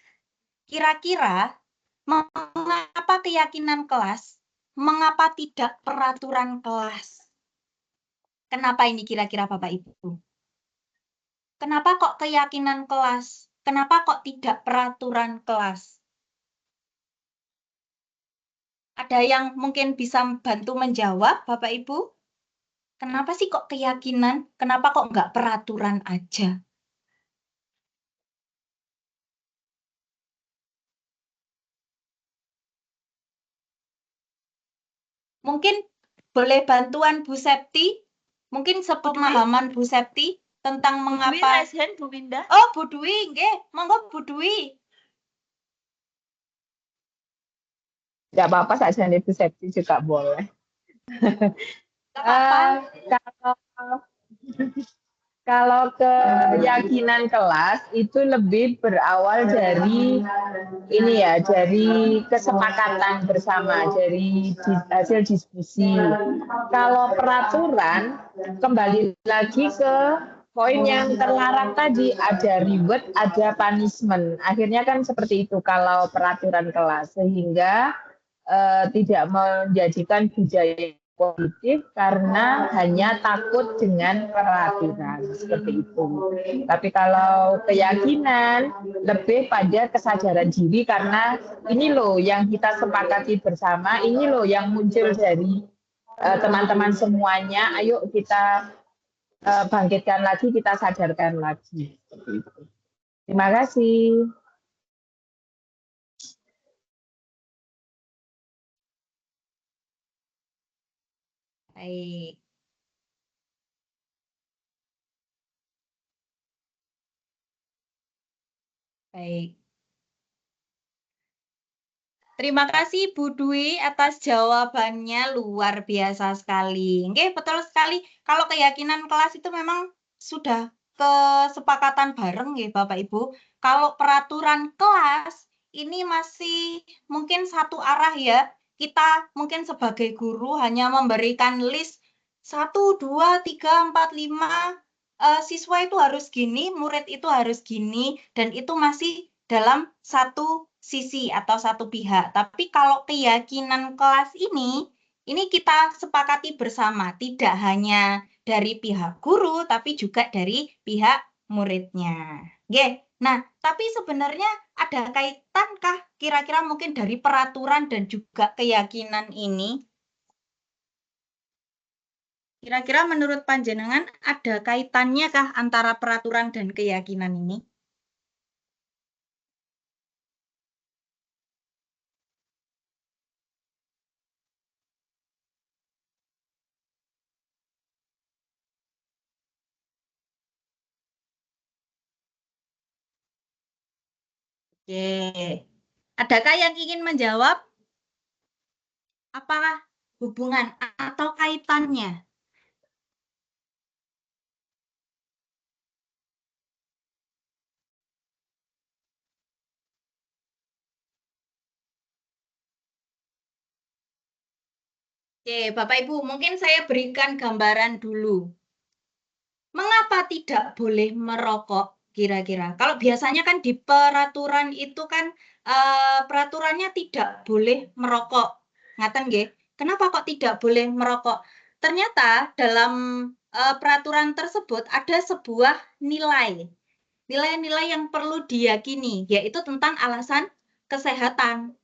Kira-kira mengapa keyakinan kelas? Mengapa tidak peraturan kelas? Kenapa ini kira-kira Bapak Ibu? Kenapa kok keyakinan kelas? Kenapa kok tidak peraturan kelas? Ada yang mungkin bisa bantu menjawab, Bapak Ibu? Kenapa sih kok keyakinan? Kenapa kok nggak peraturan aja? Mungkin boleh bantuan Bu Septi? Mungkin sepemahaman Bu Septi tentang Bu Dwi, mengapa... raise hand, Bu Winda. Oh, Bu Dwi, nggih. Monggo Bu Dwi. Nggak apa-apa saja nih Bu Septi juga boleh. Nggak apa-apa. Kalau keyakinan kelas itu lebih berawal dari ini ya, dari kesepakatan bersama, dari hasil diskusi. Kalau peraturan kembali lagi ke poin yang terlarang tadi, ada reward, ada punishment. Akhirnya kan seperti itu kalau peraturan kelas, sehingga tidak menjadikan budaya positif karena hanya takut dengan peraturan seperti itu. Tapi kalau keyakinan lebih pada kesadaran diri karena ini loh yang kita sepakati bersama, ini loh yang muncul dari teman-teman semuanya. Ayo kita bangkitkan lagi, kita sadarkan lagi. Seperti itu. Terima kasih. Baik. Baik. Terima kasih Bu Dwi atas jawabannya, luar biasa sekali. Oke, betul sekali. Kalau keyakinan kelas itu memang sudah kesepakatan bareng ya Bapak Ibu. Kalau peraturan kelas ini masih mungkin satu arah ya. Kita mungkin sebagai guru hanya memberikan list 1, 2, 3, 4, 5 siswa itu harus gini, murid itu harus gini, dan itu masih dalam satu sisi atau satu pihak. Tapi kalau keyakinan kelas ini kita sepakati bersama, tidak hanya dari pihak guru, tapi juga dari pihak muridnya. Oke. Nah, tapi sebenarnya ada kaitankah kira-kira mungkin dari peraturan dan juga keyakinan ini? Kira-kira menurut panjenengan ada kaitannya kah antara peraturan dan keyakinan ini? Oke. Adakah yang ingin menjawab? Apakah hubungan atau kaitannya? Oke, Bapak Ibu, mungkin saya berikan gambaran dulu. Mengapa tidak boleh merokok kira-kira? Kalau biasanya kan di peraturan itu kan peraturannya tidak boleh merokok. Ngaten nggih? kenapa kok tidak boleh merokok? Ternyata dalam peraturan tersebut ada sebuah nilai-nilai yang perlu diyakini, yaitu tentang alasan kesehatan.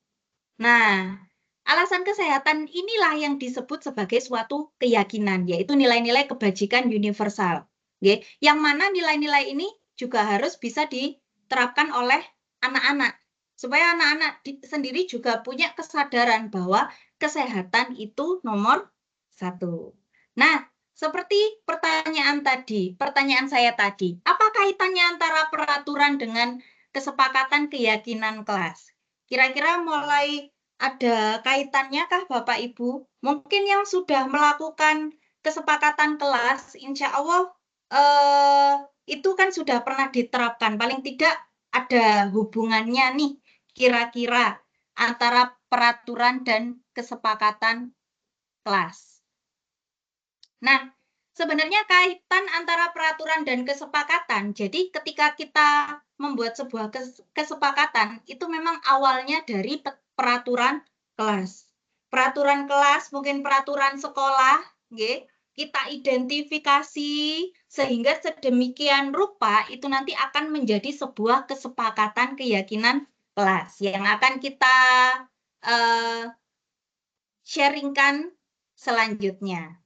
Nah, alasan kesehatan inilah yang disebut sebagai suatu keyakinan, yaitu nilai-nilai kebajikan universal. Yang mana nilai-nilai ini juga harus bisa diterapkan oleh anak-anak, supaya anak-anak sendiri juga punya kesadaran bahwa kesehatan itu nomor 1. Nah, seperti pertanyaan saya tadi, apa kaitannya antara peraturan dengan kesepakatan keyakinan kelas? Kira-kira mulai ada kaitannya kah Bapak Ibu? Mungkin yang sudah melakukan kesepakatan kelas, insya Allah itu kan sudah pernah diterapkan. Paling tidak ada hubungannya nih kira-kira antara peraturan dan kesepakatan kelas. Nah, sebenarnya kaitan antara peraturan dan kesepakatan, jadi ketika kita membuat sebuah kesepakatan, itu memang awalnya dari peraturan kelas. Peraturan kelas, mungkin peraturan sekolah, kita identifikasi sehingga sedemikian rupa itu nanti akan menjadi sebuah kesepakatan keyakinan kelas yang akan kita sharingkan selanjutnya.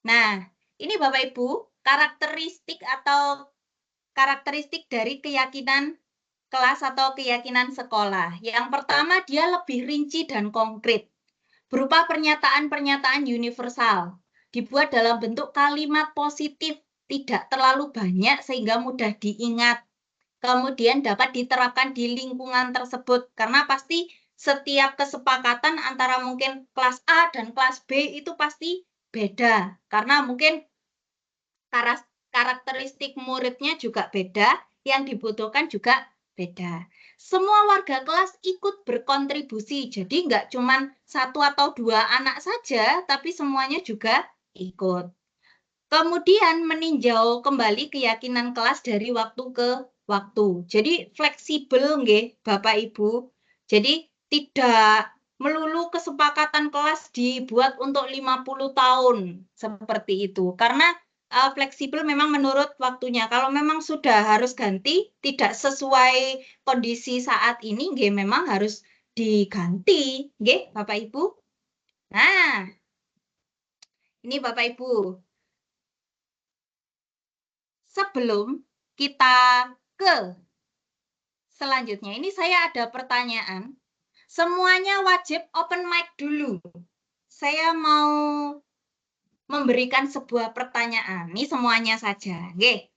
Nah, ini Bapak Ibu, karakteristik dari keyakinan kelas atau keyakinan sekolah. Yang pertama, dia lebih rinci dan konkret, berupa pernyataan-pernyataan universal, dibuat dalam bentuk kalimat positif, tidak terlalu banyak sehingga mudah diingat. Kemudian dapat diterapkan di lingkungan tersebut, karena pasti setiap kesepakatan antara mungkin kelas A dan kelas B itu pasti beda, karena mungkin karakteristik muridnya juga beda, yang dibutuhkan juga beda. Semua warga kelas ikut berkontribusi, jadi nggak cuma 1 atau 2 anak saja, tapi semuanya juga ikut. Kemudian meninjau kembali keyakinan kelas dari waktu ke waktu. Jadi fleksibel nggih, Bapak Ibu. Jadi tidak melulu kesepakatan kelas dibuat untuk 50 tahun seperti itu. Karena fleksibel memang menurut waktunya. Kalau memang sudah harus ganti, tidak sesuai kondisi saat ini, nggih, memang harus diganti, nggih, Bapak Ibu. Nah, ini Bapak Ibu. Sebelum kita ke selanjutnya, ini saya ada pertanyaan. Semuanya wajib open mic dulu. Saya mau memberikan sebuah pertanyaan. Ini semuanya saja. Oke.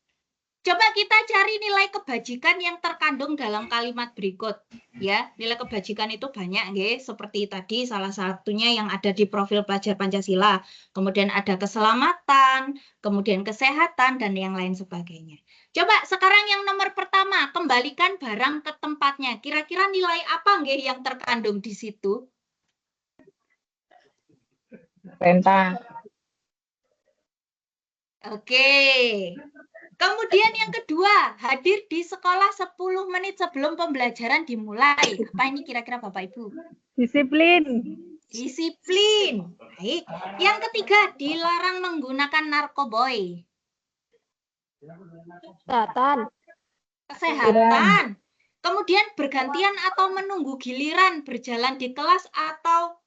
Coba kita cari nilai kebajikan yang terkandung dalam kalimat berikut. Ya, nilai kebajikan itu banyak, nggih. Seperti tadi salah satunya yang ada di profil pelajar Pancasila. Kemudian ada keselamatan, kemudian kesehatan, dan yang lain sebagainya. Coba sekarang yang nomor pertama, kembalikan barang ke tempatnya. Kira-kira nilai apa, nggih, yang terkandung di situ? Renta. Oke. Kemudian yang kedua, hadir di sekolah 10 menit sebelum pembelajaran dimulai. Apa ini kira-kira Bapak Ibu? Disiplin. Disiplin. Baik. Yang ketiga, dilarang menggunakan narkoboy. Kesehatan. Kesehatan. Kemudian bergantian atau menunggu giliran berjalan di kelas, atau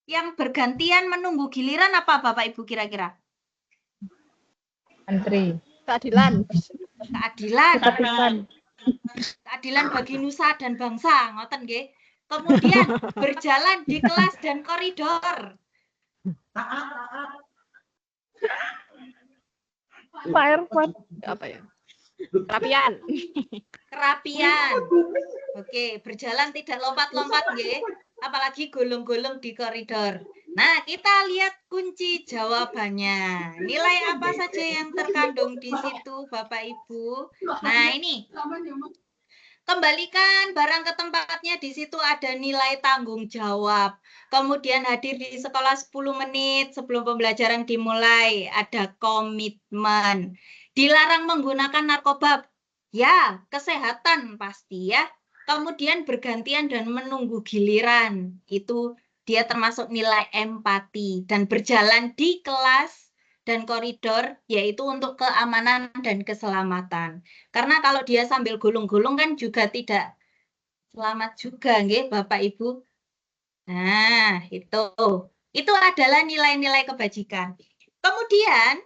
yang bergantian menunggu giliran apa Bapak Ibu kira-kira? Antri. Keadilan. Keadilan. Keadilan bagi nusa dan bangsa, ngoten nggih. Kemudian berjalan di kelas dan koridor. Pak Erwan. Apa ya? Kerapian. Kerapian. Oke, berjalan tidak lompat-lompat nggih. Apalagi golong-golong di koridor. Nah, kita lihat kunci jawabannya. Nilai apa saja yang terkandung di situ, Bapak Ibu? Nah, ini. Kembalikan barang ke tempatnya, di situ ada nilai tanggung jawab. Kemudian hadir di sekolah 10 menit sebelum pembelajaran dimulai, ada komitmen. Dilarang menggunakan narkoba, ya, kesehatan pasti ya. Kemudian bergantian dan menunggu giliran, itu dia termasuk nilai empati dan berjalan di kelas dan koridor, yaitu untuk keamanan dan keselamatan. Karena kalau dia sambil gulung-gulung kan juga tidak selamat juga, nggih, Bapak Ibu. Nah, itu adalah nilai-nilai kebajikan. Kemudian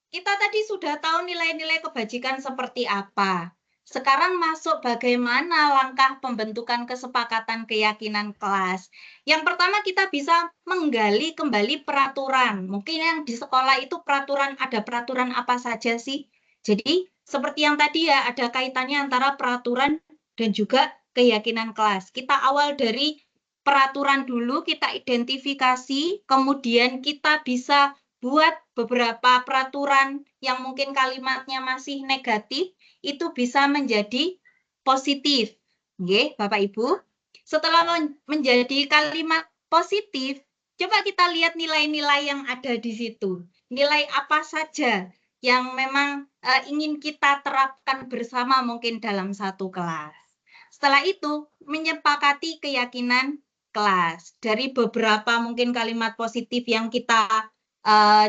kita tadi sudah tahu nilai-nilai kebajikan seperti apa. Sekarang masuk bagaimana langkah pembentukan kesepakatan keyakinan kelas. Yang pertama kita bisa menggali kembali peraturan. Mungkin yang di sekolah itu ada peraturan apa saja sih? Jadi seperti yang tadi ya, ada kaitannya antara peraturan dan juga keyakinan kelas. Kita awal dari peraturan dulu, kita identifikasi, kemudian kita bisa buat beberapa peraturan yang mungkin kalimatnya masih negatif, itu bisa menjadi positif. Nggih, Bapak Ibu. Setelah menjadi kalimat positif, coba kita lihat nilai-nilai yang ada di situ. Nilai apa saja yang memang ingin kita terapkan bersama mungkin dalam satu kelas. Setelah itu, menyepakati keyakinan kelas. Dari beberapa mungkin kalimat positif yang kita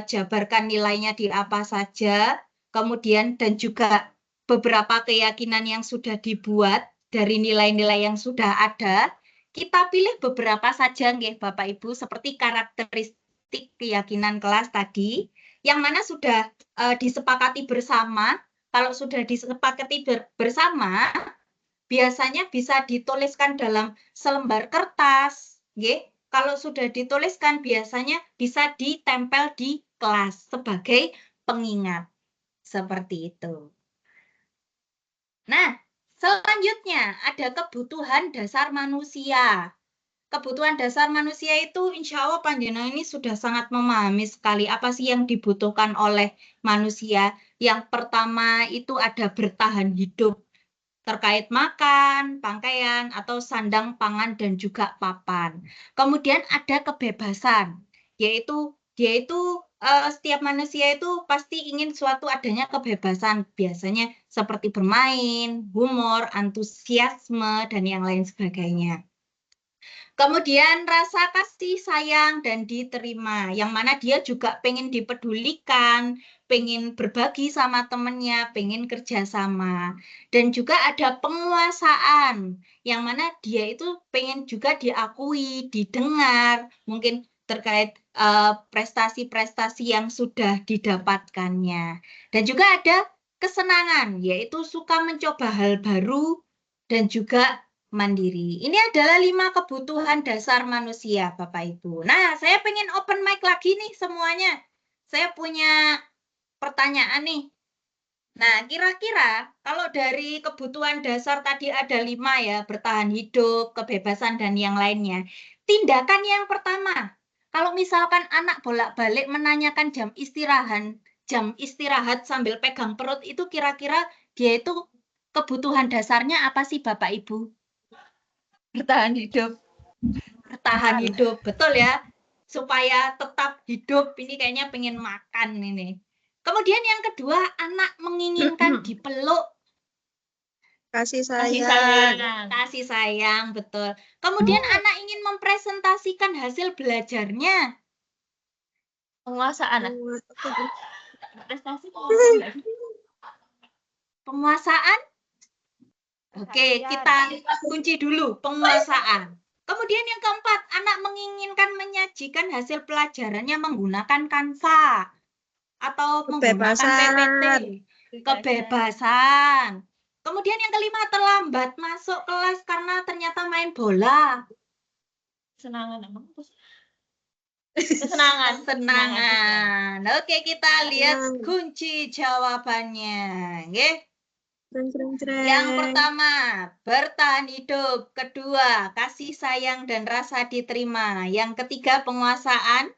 jabarkan nilainya di apa saja, kemudian dan juga beberapa keyakinan yang sudah dibuat dari nilai-nilai yang sudah ada, kita pilih beberapa saja nggih Bapak Ibu seperti karakteristik keyakinan kelas tadi, yang mana sudah disepakati bersama. Kalau sudah disepakati bersama, biasanya bisa dituliskan dalam selembar kertas, nggih. Kalau sudah dituliskan biasanya bisa ditempel di kelas sebagai pengingat. Seperti itu. Nah, selanjutnya ada kebutuhan dasar manusia. Kebutuhan dasar manusia itu insya Allah panjenengan ini sudah sangat memahami sekali apa sih yang dibutuhkan oleh manusia. Yang pertama itu ada bertahan hidup. Terkait makan, pakaian, atau sandang, pangan, dan juga papan. Kemudian ada kebebasan, yaitu setiap manusia itu pasti ingin suatu adanya kebebasan, biasanya seperti bermain, humor, antusiasme, dan yang lain sebagainya. Kemudian rasa kasih sayang dan diterima, yang mana dia juga pengen dipedulikan, pengen berbagi sama temennya, pengen kerjasama. Dan juga ada penguasaan, yang mana dia itu pengen juga diakui, didengar, mungkin terkait prestasi-prestasi yang sudah didapatkannya. Dan juga ada kesenangan, yaitu suka mencoba hal baru dan juga mandiri. Ini adalah 5 kebutuhan dasar manusia, Bapak Ibu. Nah, saya pengen open mic lagi nih semuanya. Saya punya pertanyaan nih. Nah, kira-kira kalau dari kebutuhan dasar tadi ada 5 ya, bertahan hidup, kebebasan, dan yang lainnya. Tindakan yang pertama, kalau misalkan anak bolak-balik menanyakan jam istirahat sambil pegang perut, itu kira-kira dia itu kebutuhan dasarnya apa sih Bapak Ibu? Bertahan hidup. Bertahan hidup, betul ya. Supaya tetap hidup, ini kayaknya pengen makan ini. Kemudian yang kedua, anak menginginkan dipeluk. Kasih Kasih sayang. sayang. Kasih sayang, betul. Kemudian anak ingin mempresentasikan hasil belajarnya. Penguasaan. Prestasi Penguasaan. Oke, kita kunci dulu penguasaan. Kemudian yang keempat, anak menginginkan menyajikan hasil pelajarannya menggunakan Canva atau menggunakan PPT. Kebebasan. Kemudian yang kelima, terlambat masuk kelas karena ternyata main bola. Kesenangan emang. Kesenangan. Kesenangan. Oke, kita lihat kunci jawabannya. Oke. Yang pertama, bertahan hidup. Kedua, kasih sayang dan rasa diterima. Yang ketiga, penguasaan.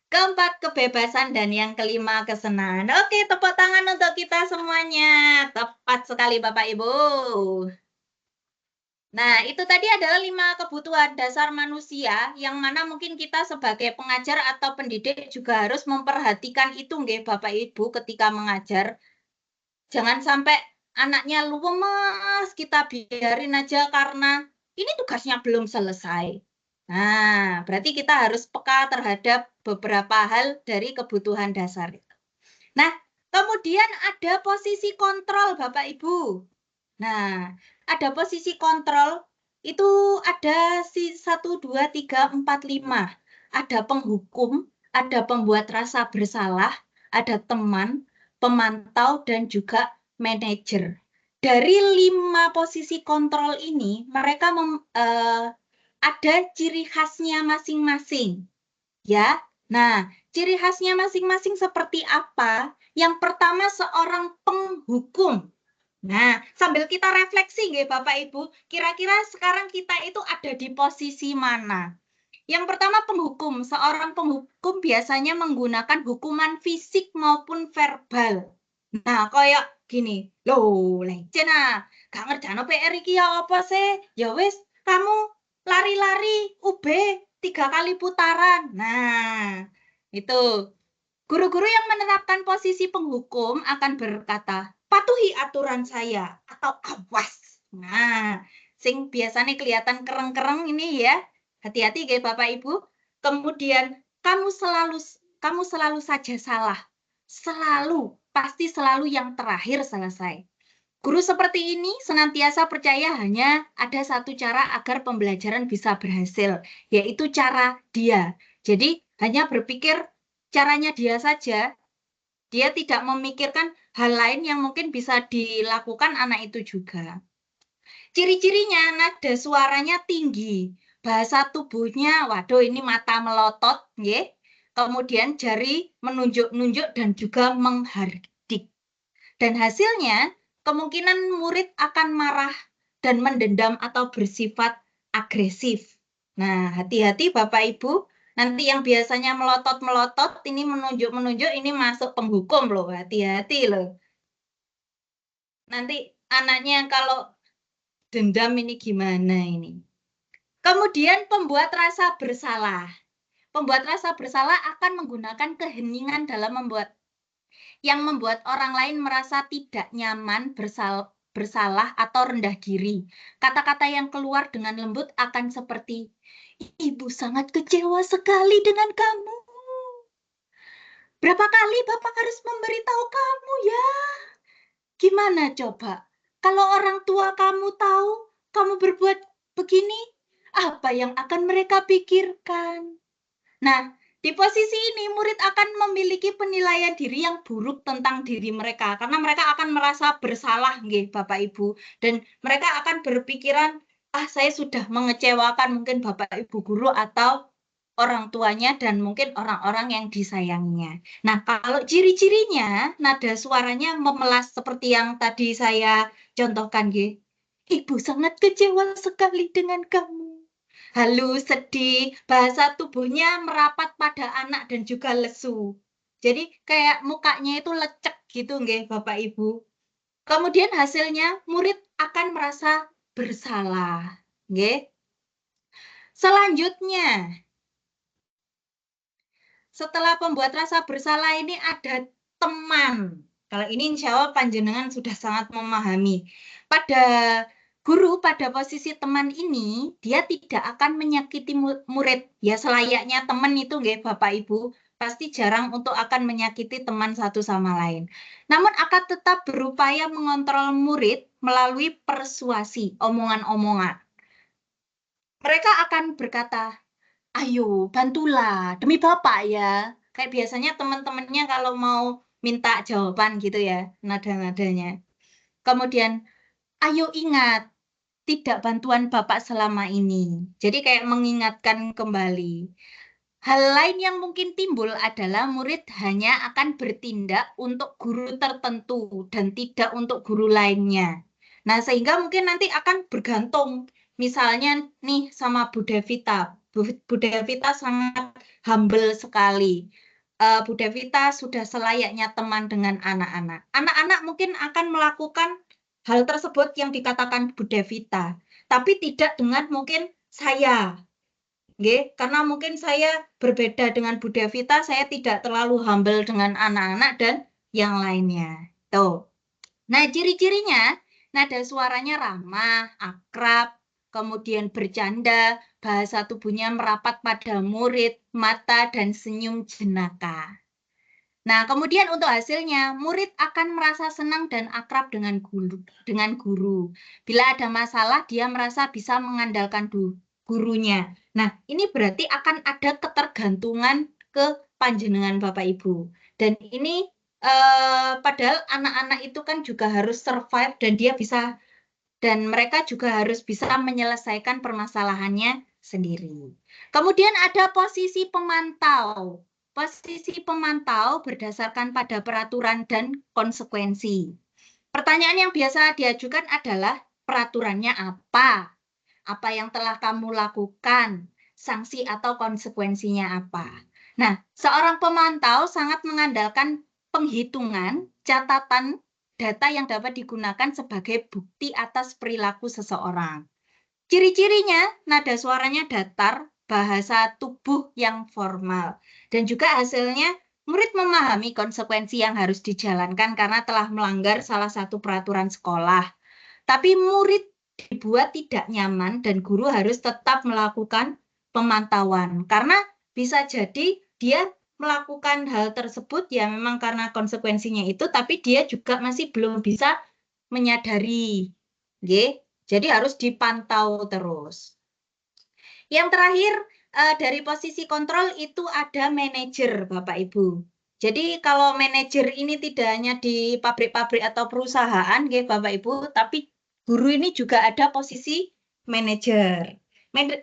Keempat, kebebasan. Dan yang kelima, kesenangan. Oke, tepuk tangan untuk kita semuanya. Tepat sekali Bapak Ibu. Nah, itu tadi adalah 5 kebutuhan dasar manusia yang mana mungkin kita sebagai pengajar atau pendidik juga harus memperhatikan itu nggih Bapak Ibu ketika mengajar. Jangan sampai anaknya lemes, kita biarin aja karena ini tugasnya belum selesai. Nah, berarti kita harus peka terhadap beberapa hal dari kebutuhan dasar. Nah, kemudian ada posisi kontrol Bapak Ibu. Nah, ada posisi kontrol itu ada 1, 2, 3, 4, 5. Ada penghukum, ada pembuat rasa bersalah, ada teman, pemantau, dan juga manajer. Dari 5 posisi kontrol ini, mereka ada ciri khasnya masing-masing. Ya, nah, ciri khasnya masing-masing seperti apa? Yang pertama, seorang penghukum. Nah, sambil kita refleksi nggih Bapak Ibu, kira-kira sekarang kita itu ada di posisi mana? Yang pertama penghukum. Seorang penghukum biasanya menggunakan hukuman fisik maupun verbal. Nah, kayak gini. Loh, lecen ah. Gak ngerjano PR iki ya apa sih? Ya wis, kamu lari-lari UB 3 kali putaran. Nah, itu. Guru-guru yang menerapkan posisi penghukum akan berkata, patuhi aturan saya atau awas. Nah, sing biasanya kelihatan kereng-kereng ini ya. Hati-hati guys Bapak Ibu. Kemudian kamu selalu saja salah. Selalu, pasti selalu yang terakhir selesai. Guru seperti ini senantiasa percaya hanya ada satu cara agar pembelajaran bisa berhasil, yaitu cara dia. Jadi hanya berpikir caranya dia saja, dia tidak memikirkan hal lain yang mungkin bisa dilakukan anak itu juga. Ciri-cirinya nada suaranya tinggi, bahasa tubuhnya, waduh ini mata melotot, ya. Kemudian jari menunjuk-nunjuk dan juga menghardik. Dan hasilnya kemungkinan murid akan marah dan mendendam atau bersifat agresif. Nah, hati-hati Bapak Ibu. Nanti yang biasanya melotot-melotot, ini menunjuk-menunjuk, ini masuk penghukum loh. Hati-hati loh. Nanti anaknya kalau dendam ini gimana ini. Kemudian pembuat rasa bersalah. Pembuat rasa bersalah akan menggunakan keheningan dalam yang membuat orang lain merasa tidak nyaman, bersalah atau rendah diri. Kata-kata yang keluar dengan lembut akan seperti, Ibu sangat kecewa sekali dengan kamu. Berapa kali Bapak harus memberitahu kamu ya? Gimana coba? Kalau orang tua kamu tahu kamu berbuat begini, apa yang akan mereka pikirkan? Nah, di posisi ini murid akan memiliki penilaian diri yang buruk tentang diri mereka karena mereka akan merasa bersalah nggih Bapak Ibu, dan mereka akan berpikiran saya sudah mengecewakan mungkin Bapak Ibu guru atau orang tuanya dan mungkin orang-orang yang disayanginya. Nah, kalau ciri-cirinya nada suaranya memelas seperti yang tadi saya contohkan nggih. Ibu sangat kecewa sekali dengan kamu. Halu, sedih, bahasa tubuhnya merapat pada anak dan juga lesu. Jadi kayak mukanya itu lecek gitu nggih Bapak Ibu. Kemudian hasilnya murid akan merasa bersalah, nggih. Selanjutnya, setelah pembuat rasa bersalah ini ada teman. Kalau ini insya Allah panjenengan sudah sangat memahami. Pada guru pada posisi teman ini, dia tidak akan menyakiti murid. Ya selayaknya teman itu nggih Bapak Ibu, pasti jarang untuk akan menyakiti teman satu sama lain. Namun akan tetap berupaya mengontrol murid melalui persuasi, omongan-omongan. Mereka akan berkata, ayo bantulah demi Bapak ya. Kayak biasanya teman-temannya kalau mau minta jawaban gitu ya, nada-nadanya. Kemudian, ayo ingat, tidak bantuan Bapak selama ini. Jadi kayak mengingatkan kembali. Hal lain yang mungkin timbul adalah murid hanya akan bertindak untuk guru tertentu dan tidak untuk guru lainnya. Nah, sehingga mungkin nanti akan bergantung. Misalnya nih sama Bu Devita. Bu Devita sangat humble sekali. Bu Devita sudah selayaknya teman dengan anak-anak. Anak-anak mungkin akan melakukan hal tersebut yang dikatakan Bu Devita, tapi tidak dengan mungkin saya. Nggih, karena mungkin saya berbeda dengan Bu Devita, saya tidak terlalu humble dengan anak-anak dan yang lainnya. Tuh. Nah, ciri-cirinya nada suaranya ramah, akrab, kemudian bercanda, bahasa tubuhnya merapat pada murid, mata, dan senyum jenaka. Nah, kemudian untuk hasilnya, murid akan merasa senang dan akrab dengan guru. Bila ada masalah, dia merasa bisa mengandalkan gurunya. Nah, ini berarti akan ada ketergantungan ke panjenengan Bapak Ibu. Dan ini padahal anak-anak itu kan juga harus survive dan mereka juga harus bisa menyelesaikan permasalahannya sendiri. Kemudian ada posisi pemantau. Posisi pemantau berdasarkan pada peraturan dan konsekuensi. Pertanyaan yang biasa diajukan adalah peraturannya apa? Apa yang telah kamu lakukan? Sanksi atau konsekuensinya apa? Nah, seorang pemantau sangat mengandalkan penghitungan, catatan, data yang dapat digunakan sebagai bukti atas perilaku seseorang. Ciri-cirinya, nada suaranya datar, bahasa tubuh yang formal. Dan juga hasilnya, murid memahami konsekuensi yang harus dijalankan karena telah melanggar salah satu peraturan sekolah. Tapi murid dibuat tidak nyaman dan guru harus tetap melakukan pemantauan. Karena bisa jadi dia melakukan hal tersebut ya memang karena konsekuensinya itu, tapi dia juga masih belum bisa menyadari. Jadi harus dipantau terus. Yang terakhir, dari posisi kontrol itu ada manajer, Bapak Ibu. Jadi kalau manajer ini tidak hanya di pabrik-pabrik atau perusahaan, Bapak Ibu, tapi guru ini juga ada posisi manajer.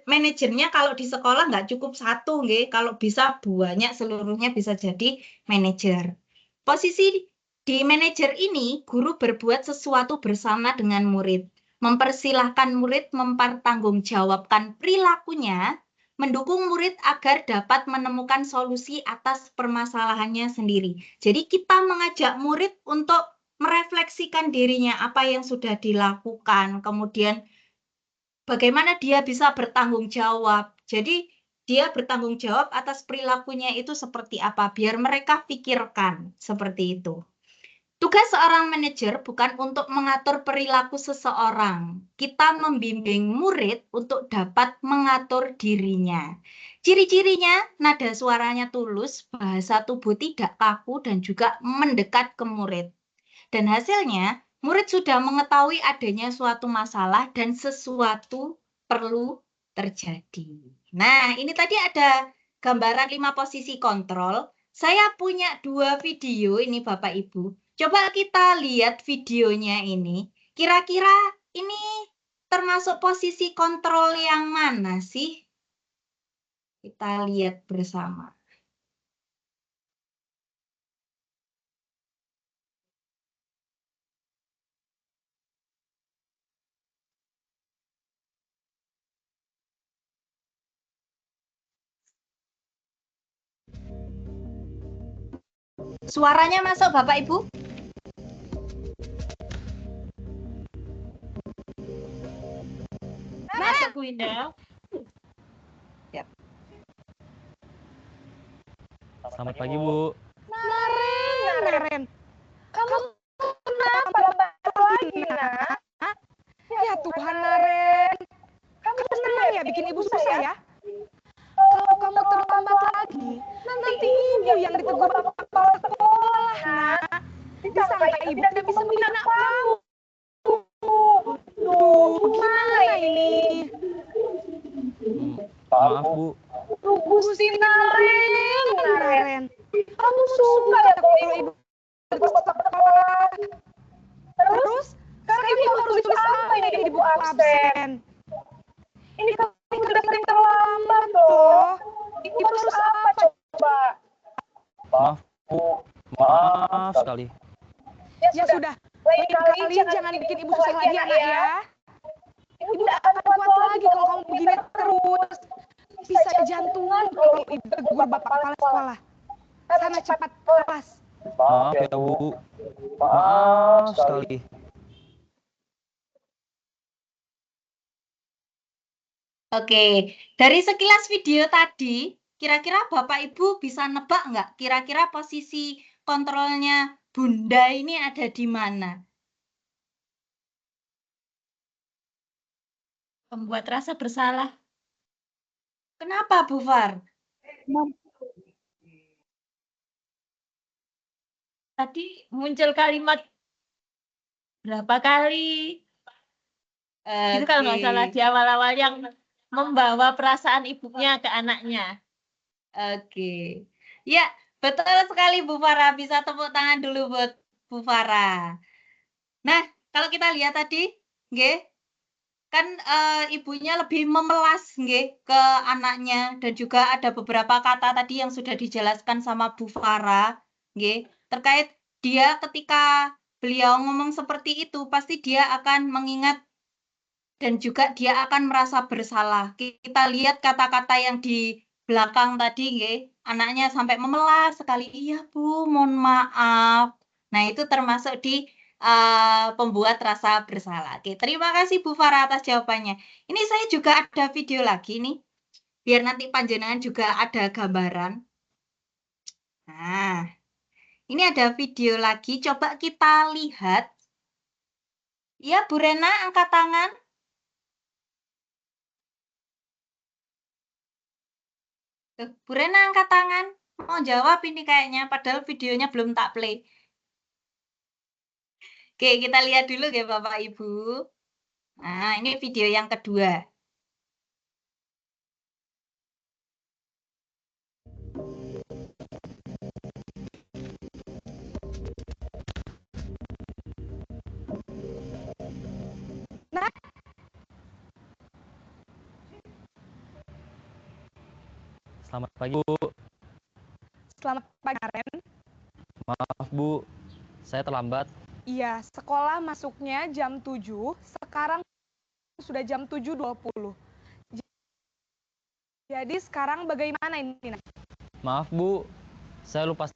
Manajernya kalau di sekolah nggak cukup satu, kalau bisa banyak seluruhnya bisa jadi manajer. Posisi di manajer ini, guru berbuat sesuatu bersama dengan murid. Mempersilahkan murid mempertanggungjawabkan perilakunya, mendukung murid agar dapat menemukan solusi atas permasalahannya sendiri. Jadi kita mengajak murid untuk merefleksikan dirinya, apa yang sudah dilakukan, kemudian bagaimana dia bisa bertanggung jawab. Jadi dia bertanggung jawab atas perilakunya itu seperti apa, biar mereka pikirkan seperti itu. Tugas seorang manajer bukan untuk mengatur perilaku seseorang. Kita membimbing murid untuk dapat mengatur dirinya. Ciri-cirinya, nada suaranya tulus, bahasa tubuh tidak kaku, dan juga mendekat ke murid. Dan hasilnya, murid sudah mengetahui adanya suatu masalah dan sesuatu perlu terjadi. Nah, ini tadi ada gambaran 5 posisi kontrol. Saya punya 2 video ini Bapak Ibu. Coba kita lihat videonya ini. Kira-kira ini termasuk posisi kontrol yang mana sih? Kita lihat bersama. Suaranya masuk Bapak Ibu? Masuk Bu Winda. Selamat pagi, Bu. Naren, kamu kenapa lambat lagi, Nak? Ya Tuhan, Naren. Kamu senang ya bikin ibu susah ya? Kalau kamu terlambat lagi, nanti ibu yang ditegur bapak kepala sekolah, Nak. Disangka ibu tidak bisa membina kamu. Duh, gimana ini? Maaf, Bu. Gusti Naren. Kamu suka ya kalau ibu sekolah. Terus, sekarang ibu harus tulis apa ini di buku absen? Ini kamu sudah sering terlambat loh. Ibu harus apa coba? Maaf, Bu. Maaf sekali. Ya sudah, lain kali jangan bikin ibu susah lagi anak ya. Ibu tidak akan kuat lagi kalau kamu begini terus. Bisa jantungan kalau ibu tegur bapak kepala sekolah. Sana cepat kelas. Maaf ya, Bu. Maaf sekali. Oke, dari sekilas video tadi, kira-kira Bapak Ibu bisa nebak nggak? Kira-kira posisi kontrolnya Bunda ini ada di mana? Membuat rasa bersalah. Kenapa, Bu Far? Tadi muncul kalimat berapa kali gitu kalau nggak salah di awal-awal yang membawa perasaan ibunya ke anaknya. Oke. Ya, betul sekali Bu Farah. Bisa tepuk tangan dulu buat Bu Farah. Nah, kalau kita lihat tadi, nggih, kan ibunya lebih memelas nggih ke anaknya dan juga ada beberapa kata tadi yang sudah dijelaskan sama Bu Farah, nggih, terkait dia ketika beliau ngomong seperti itu pasti dia akan mengingat dan juga dia akan merasa bersalah. Kita lihat kata-kata yang di belakang tadi, nggih, anaknya sampai memelas sekali. Iya, Bu, mohon maaf. Nah, itu termasuk di pembuat rasa bersalah. Oke, terima kasih Bu Farah atas jawabannya. Ini saya juga ada video lagi nih, biar nanti panjenengan juga ada gambaran. Nah, ini ada video lagi. Coba kita lihat. Ya, Bu Rena, angkat tangan. Tuh, Bu Rena angkat tangan. Mau jawab ini kayaknya, padahal videonya belum tak play. Oke, kita lihat dulu ya Bapak Ibu. Nah, ini video yang kedua. Selamat pagi, Bu. Selamat pagi, Naren. Maaf, Bu. Saya terlambat. Iya, sekolah masuknya jam 7, sekarang sudah jam 7.20. Jadi sekarang bagaimana ini, Naren? Maaf, Bu. Saya lupa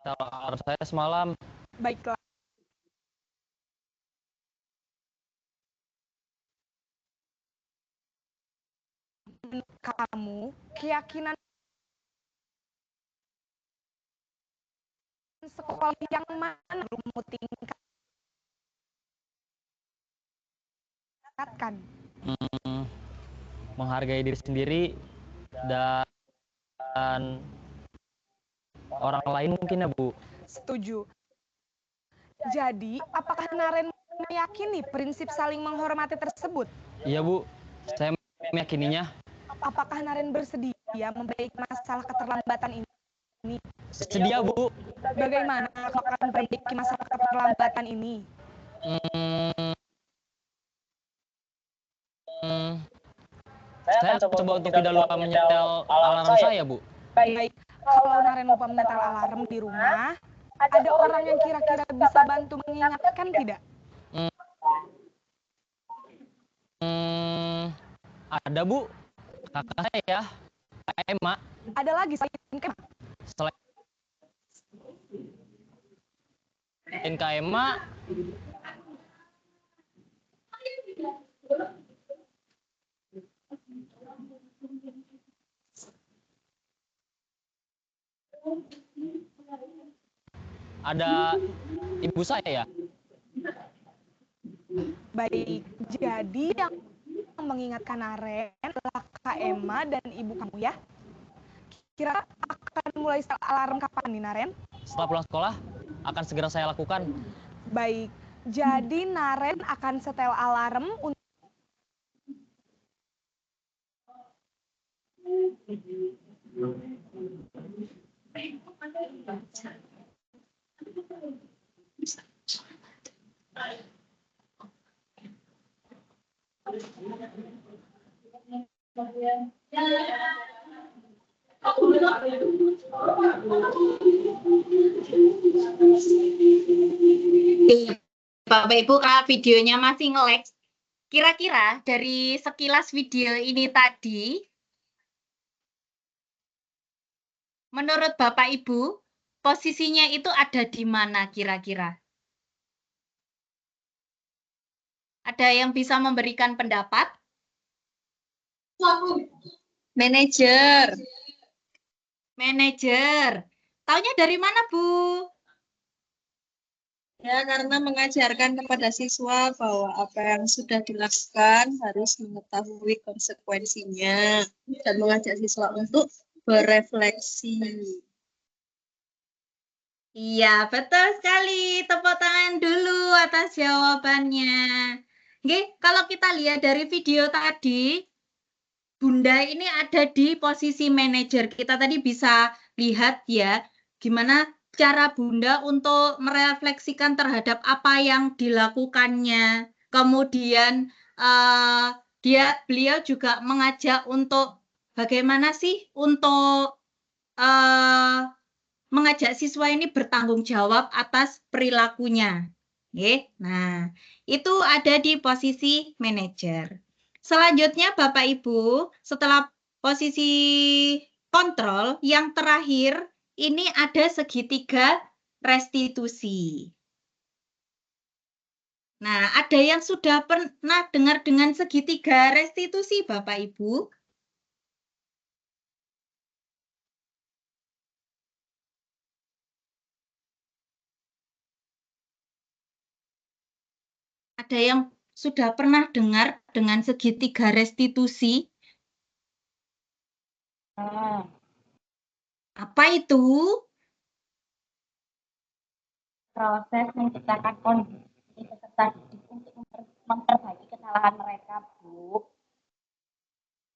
alarm saya semalam. Baiklah. Kamu, keyakinan sekolah yang mana kamu tingkatkan? Menghargai diri sendiri dan orang lain mungkin ya, Bu. Setuju. Jadi, apakah Naren meyakini prinsip saling menghormati tersebut? Iya, Bu. Saya meyakininya. Apakah Naren bersedia memperbaiki masalah keterlambatan ini? Sedia, Bu. Bagaimana kalau akan memperbaiki masalah keterlambatan ini? Saya coba untuk tidak lupa menyetel alarm saya, Bu. Baik, kalau Naren lupa menyetel alarm di rumah, ada orang yang kira-kira bisa bantu mengingatkan tidak? Ada, Bu. Kakak saya, Kak Emma. Ada lagi selain Kak? Selain Kak Emma, ada ibu saya. Baik, jadi yang mengingatkan Naren adalah Kak Emma dan ibu kamu ya. Kira akan mulai setel alarm kapan nih, Naren? Setelah pulang sekolah, akan segera saya lakukan. Baik, jadi Naren akan setel alarm untuk Bapak Ibu, kalau videonya masih nge-lag, kira-kira dari sekilas video ini tadi, menurut Bapak Ibu, posisinya itu ada di mana kira-kira? Ada yang bisa memberikan pendapat? Manajer. Manajer. Taunya dari mana, Bu? Ya, karena mengajarkan kepada siswa bahwa apa yang sudah dilakukan harus mengetahui konsekuensinya dan mengajak siswa untuk berefleksi. Iya, betul sekali. Tepuk tangan dulu atas jawabannya. Oke, kalau kita lihat dari video tadi, Bunda ini ada di posisi manajer. Kita tadi bisa lihat ya, gimana cara Bunda untuk merefleksikan terhadap apa yang dilakukannya. Kemudian beliau juga mengajak untuk bagaimana sih untuk mengajak siswa ini bertanggung jawab atas perilakunya. Nah, itu ada di posisi manajer. Selanjutnya Bapak Ibu, setelah posisi kontrol, yang terakhir ini ada segitiga restitusi. Nah, ada yang sudah pernah dengar dengan segitiga restitusi Bapak Ibu? Ada yang sudah pernah dengar dengan segitiga restitusi? Apa itu? Proses menciptakan kondisi peserta didik untuk memperbaiki kesalahan mereka, Bu.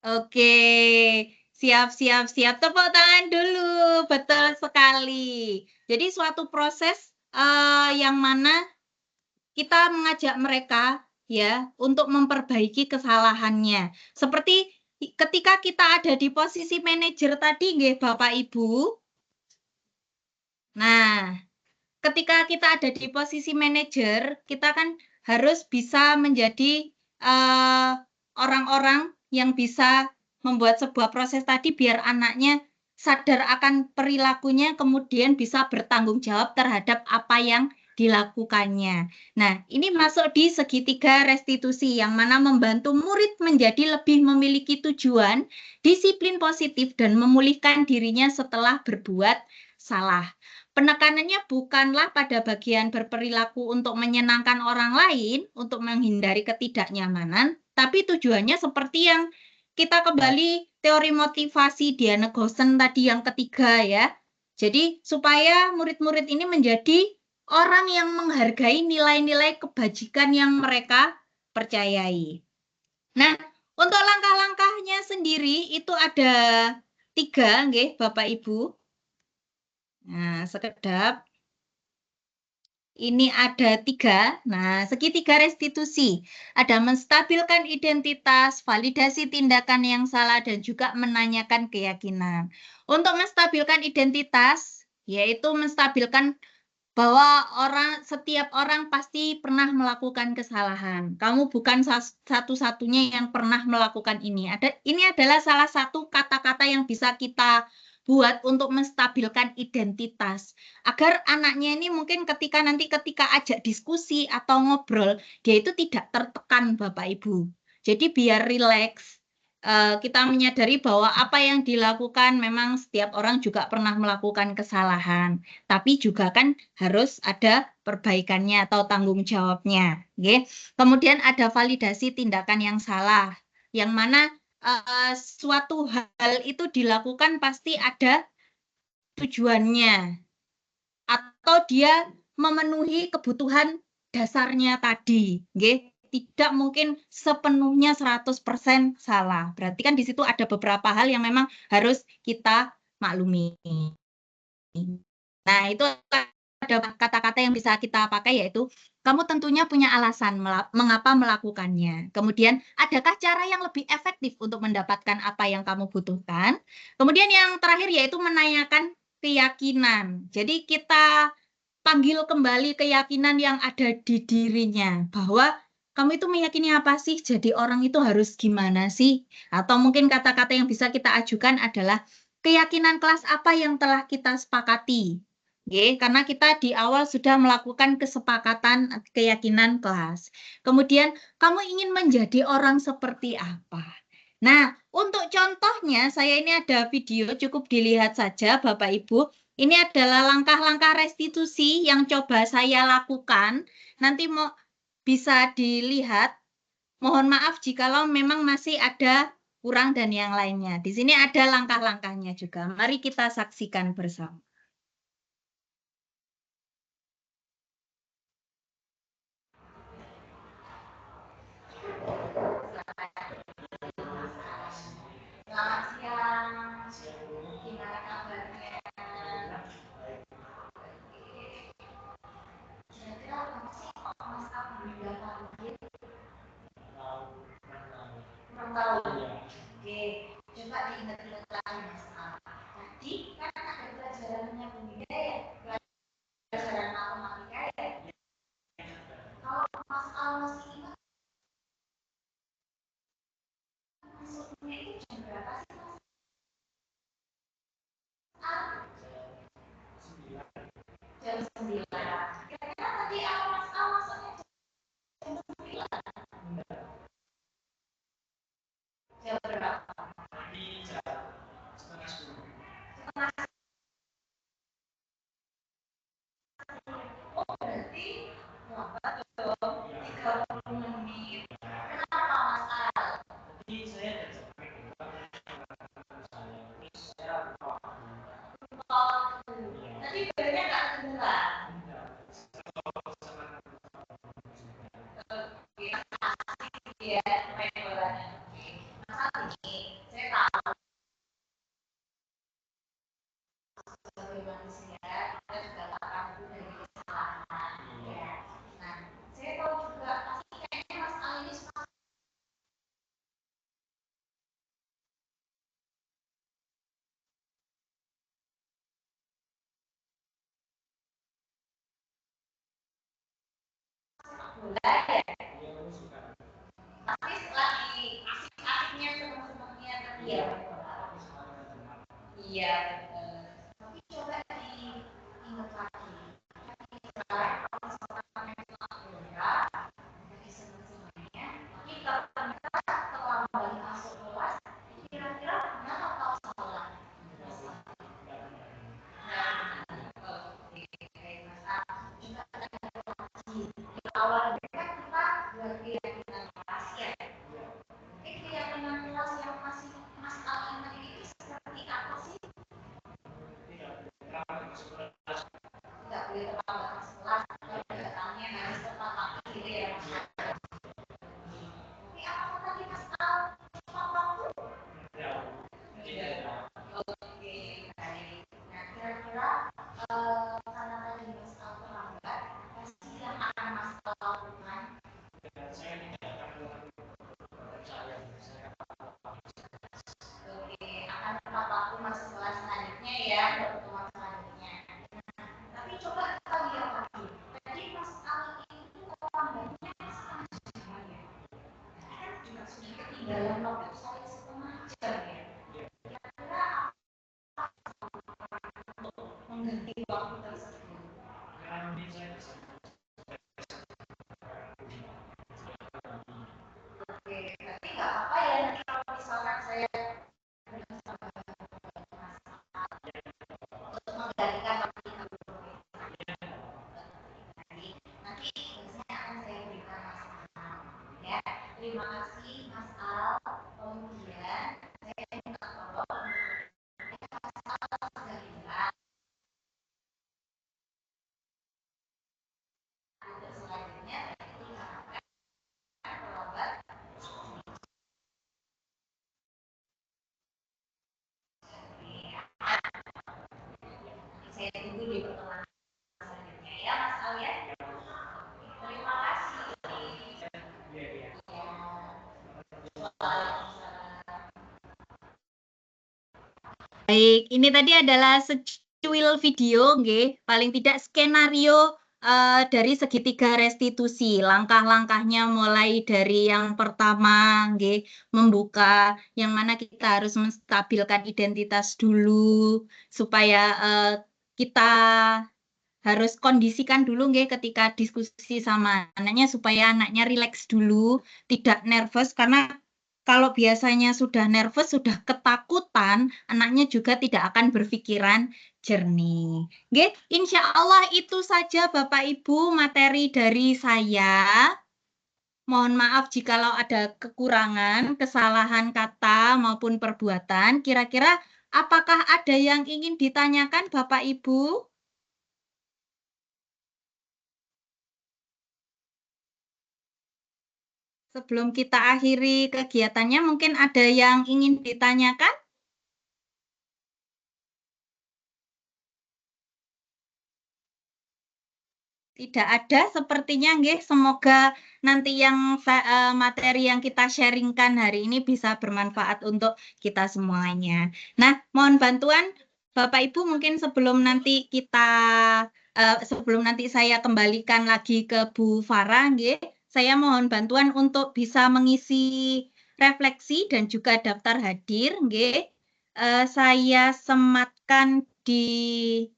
Oke, siap. Tepuk tangan dulu, betul sekali. Jadi suatu proses yang mana kita mengajak mereka ya untuk memperbaiki kesalahannya. Seperti ketika kita ada di posisi manajer tadi, nggih Bapak Ibu. Nah, ketika kita ada di posisi manajer, kita kan harus bisa menjadi orang-orang yang bisa membuat sebuah proses tadi biar anaknya sadar akan perilakunya, kemudian bisa bertanggung jawab terhadap apa yang dilakukannya. Nah, ini masuk di segitiga restitusi yang mana membantu murid menjadi lebih memiliki tujuan, disiplin positif, dan memulihkan dirinya setelah berbuat salah. Penekanannya bukanlah pada bagian berperilaku untuk menyenangkan orang lain, untuk menghindari ketidaknyamanan, tapi tujuannya seperti yang kita kembali teori motivasi Diana Goosen tadi yang ketiga ya. Jadi supaya murid-murid ini menjadi orang yang menghargai nilai-nilai kebajikan yang mereka percayai. Nah, untuk langkah-langkahnya sendiri itu ada 3, nggih, Bapak Ibu. Nah, sekedap. Ini ada 3. Nah, segitiga restitusi. Ada menstabilkan identitas, validasi tindakan yang salah, dan juga menanyakan keyakinan. Untuk menstabilkan identitas, yaitu menstabilkan bahwa setiap orang pasti pernah melakukan kesalahan. Kamu bukan satu-satunya yang pernah melakukan ini. Ini adalah salah satu kata-kata yang bisa kita buat untuk menstabilkan identitas. Agar anaknya ini mungkin ketika ajak diskusi atau ngobrol, dia itu tidak tertekan Bapak Ibu. Jadi biar rileks. Kita menyadari bahwa apa yang dilakukan memang setiap orang juga pernah melakukan kesalahan. Tapi juga kan harus ada perbaikannya atau tanggung jawabnya. Okay? Kemudian ada validasi tindakan yang salah. Yang mana suatu hal itu dilakukan pasti ada tujuannya. Atau dia memenuhi kebutuhan dasarnya tadi. Okay? Tidak mungkin sepenuhnya 100% salah. Berarti kan di situ ada beberapa hal yang memang harus kita maklumi. Nah, itu ada kata-kata yang bisa kita pakai yaitu kamu tentunya punya alasan mengapa melakukannya. Kemudian, adakah cara yang lebih efektif untuk mendapatkan apa yang kamu butuhkan? Kemudian yang terakhir yaitu menanyakan keyakinan. Jadi kita panggil kembali keyakinan yang ada di dirinya bahwa kamu itu meyakini apa sih? Jadi orang itu harus gimana sih? Atau mungkin kata-kata yang bisa kita ajukan adalah keyakinan kelas apa yang telah kita sepakati. Oke, karena kita di awal sudah melakukan kesepakatan keyakinan kelas. Kemudian kamu ingin menjadi orang seperti apa? Nah, untuk contohnya saya ini ada video, cukup dilihat saja Bapak Ibu. Ini adalah langkah-langkah restitusi yang coba saya lakukan. Nanti mau bisa dilihat. Mohon maaf jikalau memang masih ada kurang dan yang lainnya. Di sini ada langkah-langkahnya juga. Mari kita saksikan bersama. Selamat siang. Gimana kabarnya? Kira-kira apa sih kok Mas Al belum panggil? Kurang tahu. Oke, coba diingat-ingat lagi Mas Al. Tadi kan ada pelajarannya Bunda ya, pelajaran matematika ya. Kalau Mas Al masih ingat, masuknya itu jam berapa sih Mas Al? Jam 9. Kira-kira tadi awal Mas Al masuknya jam 9. Jam berapa? Oh, berarti lambat dong, 30 menit. Kenapa Mas Al? Tadi barunya nggak kedengeran. Oke, asik ya main bolanya. Oke, Mas Al ini saya tahu sebagai manusia kita juga akan dari kesalahan. Ya. Nah, saya tahu juga pasti kayaknya Mas Al ini suka bola ya. Pasti lagi asik-asiknya senang-senangnya tadi ya. Iya, betul. Tapi coba diingat lagi. Sekarang kalau misalkan memang bola, lagi senang-senangnya, kita setelah kembali masuk kelas, kira-kira benar atau salah? Oke, baik Mas Al. Juga di awal kan kita buat keyakinan kelas ya. Keyakinan kelas yang masih Mas Al ingat ini seperti apa sih? Tidak boleh terlambat masuk kelas. Kalau datangnya harus tepat waktu gitu ya Mas Al. Oke, apa tadi Mas Al? Tepat waktu? Oke, baik. Nah, kira-kira karena tadi Mas Al terlambat, pasti yang akan Mas Al lakukan? Oke, akan tepat waktu masuk kelas selanjutnya ya, untuk pertemuan selanjutnya. Nah, tapi coba kita lihat lagi. Tadi Mas Al itu terlambatnya setengah jam ya. Kan juga sudah ketinggalan waktu saya setengah jam ya. Kira-kira untuk mengganti waktu tersebut? Oke, berarti nggak apa-apa ya nanti kalau misalkan saya bersama Mas Al untuk menggantikan waktu dulu. Nanti biasanya akan saya berikan Mas Al. Ya, terima kasih Mas Al. Kemudian saya minta tolong Mas Al sudah bilang untuk selanjutnya saya tidak akan terlambat. Saya tunggu di pertemuan selanjutnya ya Mas Al ya. Terima kasih. Baik, ini tadi adalah secuil video, nggih, paling tidak skenario dari segitiga restitusi. Langkah-langkahnya mulai dari yang pertama, nggih, membuka, yang mana kita harus menstabilkan identitas dulu supaya kita harus kondisikan dulu nggih ketika diskusi sama anaknya supaya anaknya rileks dulu, tidak nervous karena kalau biasanya sudah nervous, sudah ketakutan, anaknya juga tidak akan berpikiran jernih. Nggih, insya Allah itu saja Bapak Ibu materi dari saya. Mohon maaf jikalau ada kekurangan, kesalahan kata maupun perbuatan. Kira-kira apakah ada yang ingin ditanyakan Bapak Ibu? Sebelum kita akhiri kegiatannya, mungkin ada yang ingin ditanyakan? Tidak ada sepertinya, nggih. Semoga nanti yang materi yang kita sharingkan hari ini bisa bermanfaat untuk kita semuanya. Nah, mohon bantuan Bapak Ibu mungkin sebelum nanti saya kembalikan lagi ke Bu Farah, nggih. Saya mohon bantuan untuk bisa mengisi refleksi dan juga daftar hadir, nggih. Saya sematkan di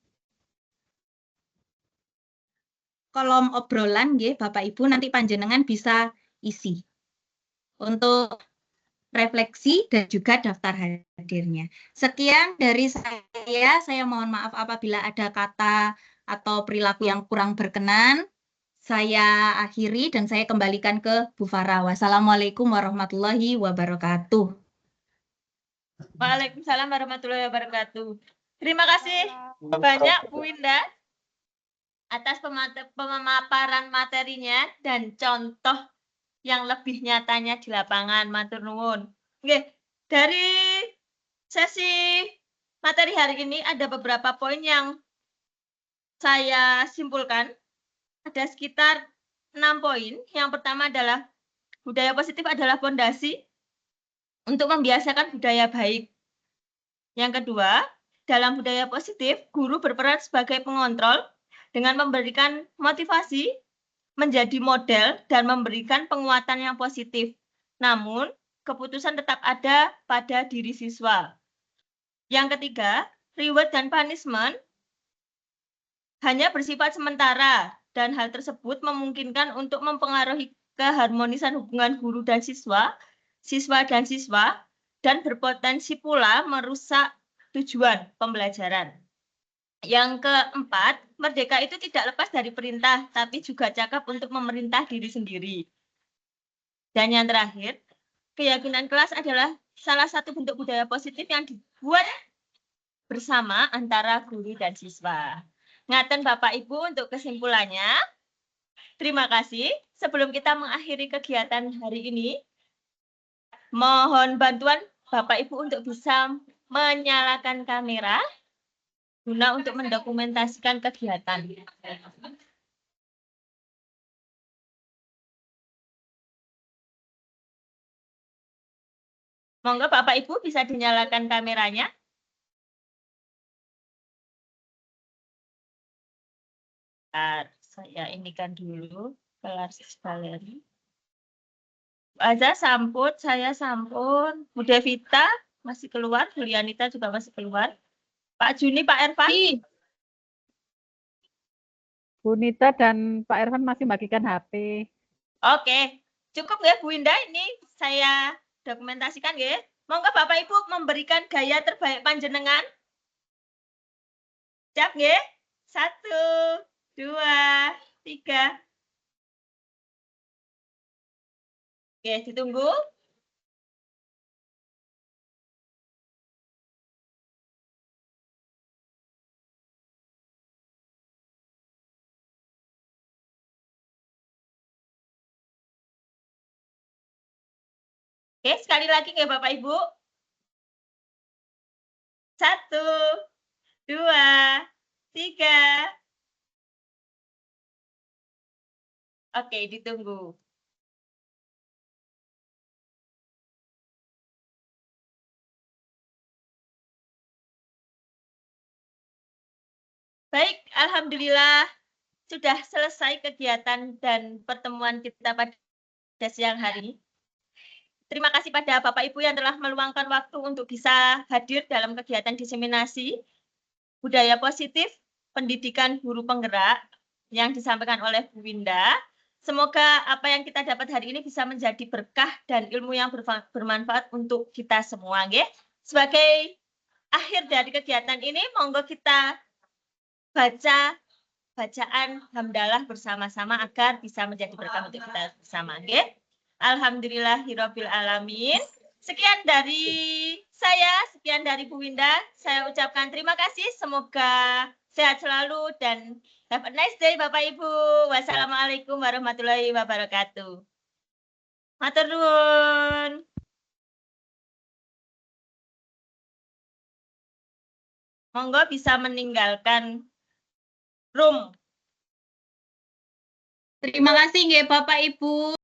kolom obrolan nggih Bapak Ibu, nanti panjenengan bisa isi untuk refleksi dan juga daftar hadirnya. Sekian dari saya mohon maaf apabila ada kata atau perilaku yang kurang berkenan. Saya akhiri dan saya kembalikan ke Bu Farah. Wassalamualaikum warahmatullahi wabarakatuh. Waalaikumsalam warahmatullahi wabarakatuh. Terima kasih banyak Bu Winda atas pemaparan materinya dan contoh yang lebih nyatanya di lapangan. Matur nuwun. Oke, dari sesi materi hari ini ada beberapa poin yang saya simpulkan. Ada sekitar 6 poin. Yang pertama adalah budaya positif adalah fondasi untuk membiasakan budaya baik. Yang kedua, dalam budaya positif, guru berperan sebagai pengontrol dengan memberikan motivasi, menjadi model, dan memberikan penguatan yang positif. Namun, keputusan tetap ada pada diri siswa. Yang ketiga, reward dan punishment hanya bersifat sementara, dan hal tersebut memungkinkan untuk mempengaruhi keharmonisan hubungan guru dan siswa, dan berpotensi pula merusak tujuan pembelajaran. Yang keempat, merdeka itu tidak lepas dari perintah, tapi juga cakap untuk memerintah diri sendiri. Dan yang terakhir, keyakinan kelas adalah salah satu bentuk budaya positif yang dibuat bersama antara guru dan siswa. Ngaten Bapak Ibu untuk kesimpulannya. Terima kasih. Sebelum kita mengakhiri kegiatan hari ini, mohon bantuan Bapak Ibu untuk bisa menyalakan kamera guna untuk mendokumentasikan kegiatan. Monggo Bapak Ibu bisa dinyalakan kameranya. Saya inikan dulu kelas galeri. Aja sampun, saya sampun. Bu Devita masih keluar, Bu Lianita juga masih keluar. Pak Juni, Pak Ervan. Bu Nita dan Pak Ervan masih bagikan HP. Oke, cukup ya Bu Indah, ini saya dokumentasikan ya. Monggo Bapak Ibu memberikan gaya terbaik panjenengan. Siap ya? 1, 2, 3. Oke, ditunggu. Oke, sekali lagi ya Bapak Ibu. 1, 2, 3. Oke, ditunggu. Baik, alhamdulillah sudah selesai kegiatan dan pertemuan kita pada siang hari ini. Terima kasih pada Bapak Ibu yang telah meluangkan waktu untuk bisa hadir dalam kegiatan diseminasi budaya positif pendidikan guru penggerak yang disampaikan oleh Bu Winda. Semoga apa yang kita dapat hari ini bisa menjadi berkah dan ilmu yang bermanfaat untuk kita semua. Sebagai akhir dari kegiatan ini, monggo kita baca bacaan hamdalah bersama-sama agar bisa menjadi berkah untuk kita bersama. Okay? Alhamdulillahirabbil alamin. Sekian dari saya, sekian dari Bu Winda. Saya ucapkan terima kasih. Semoga sehat selalu dan have a nice day Bapak Ibu. Wassalamualaikum warahmatullahi wabarakatuh. Matur nuwun. Monggo bisa meninggalkan room. Terima kasih nggih Bapak Ibu.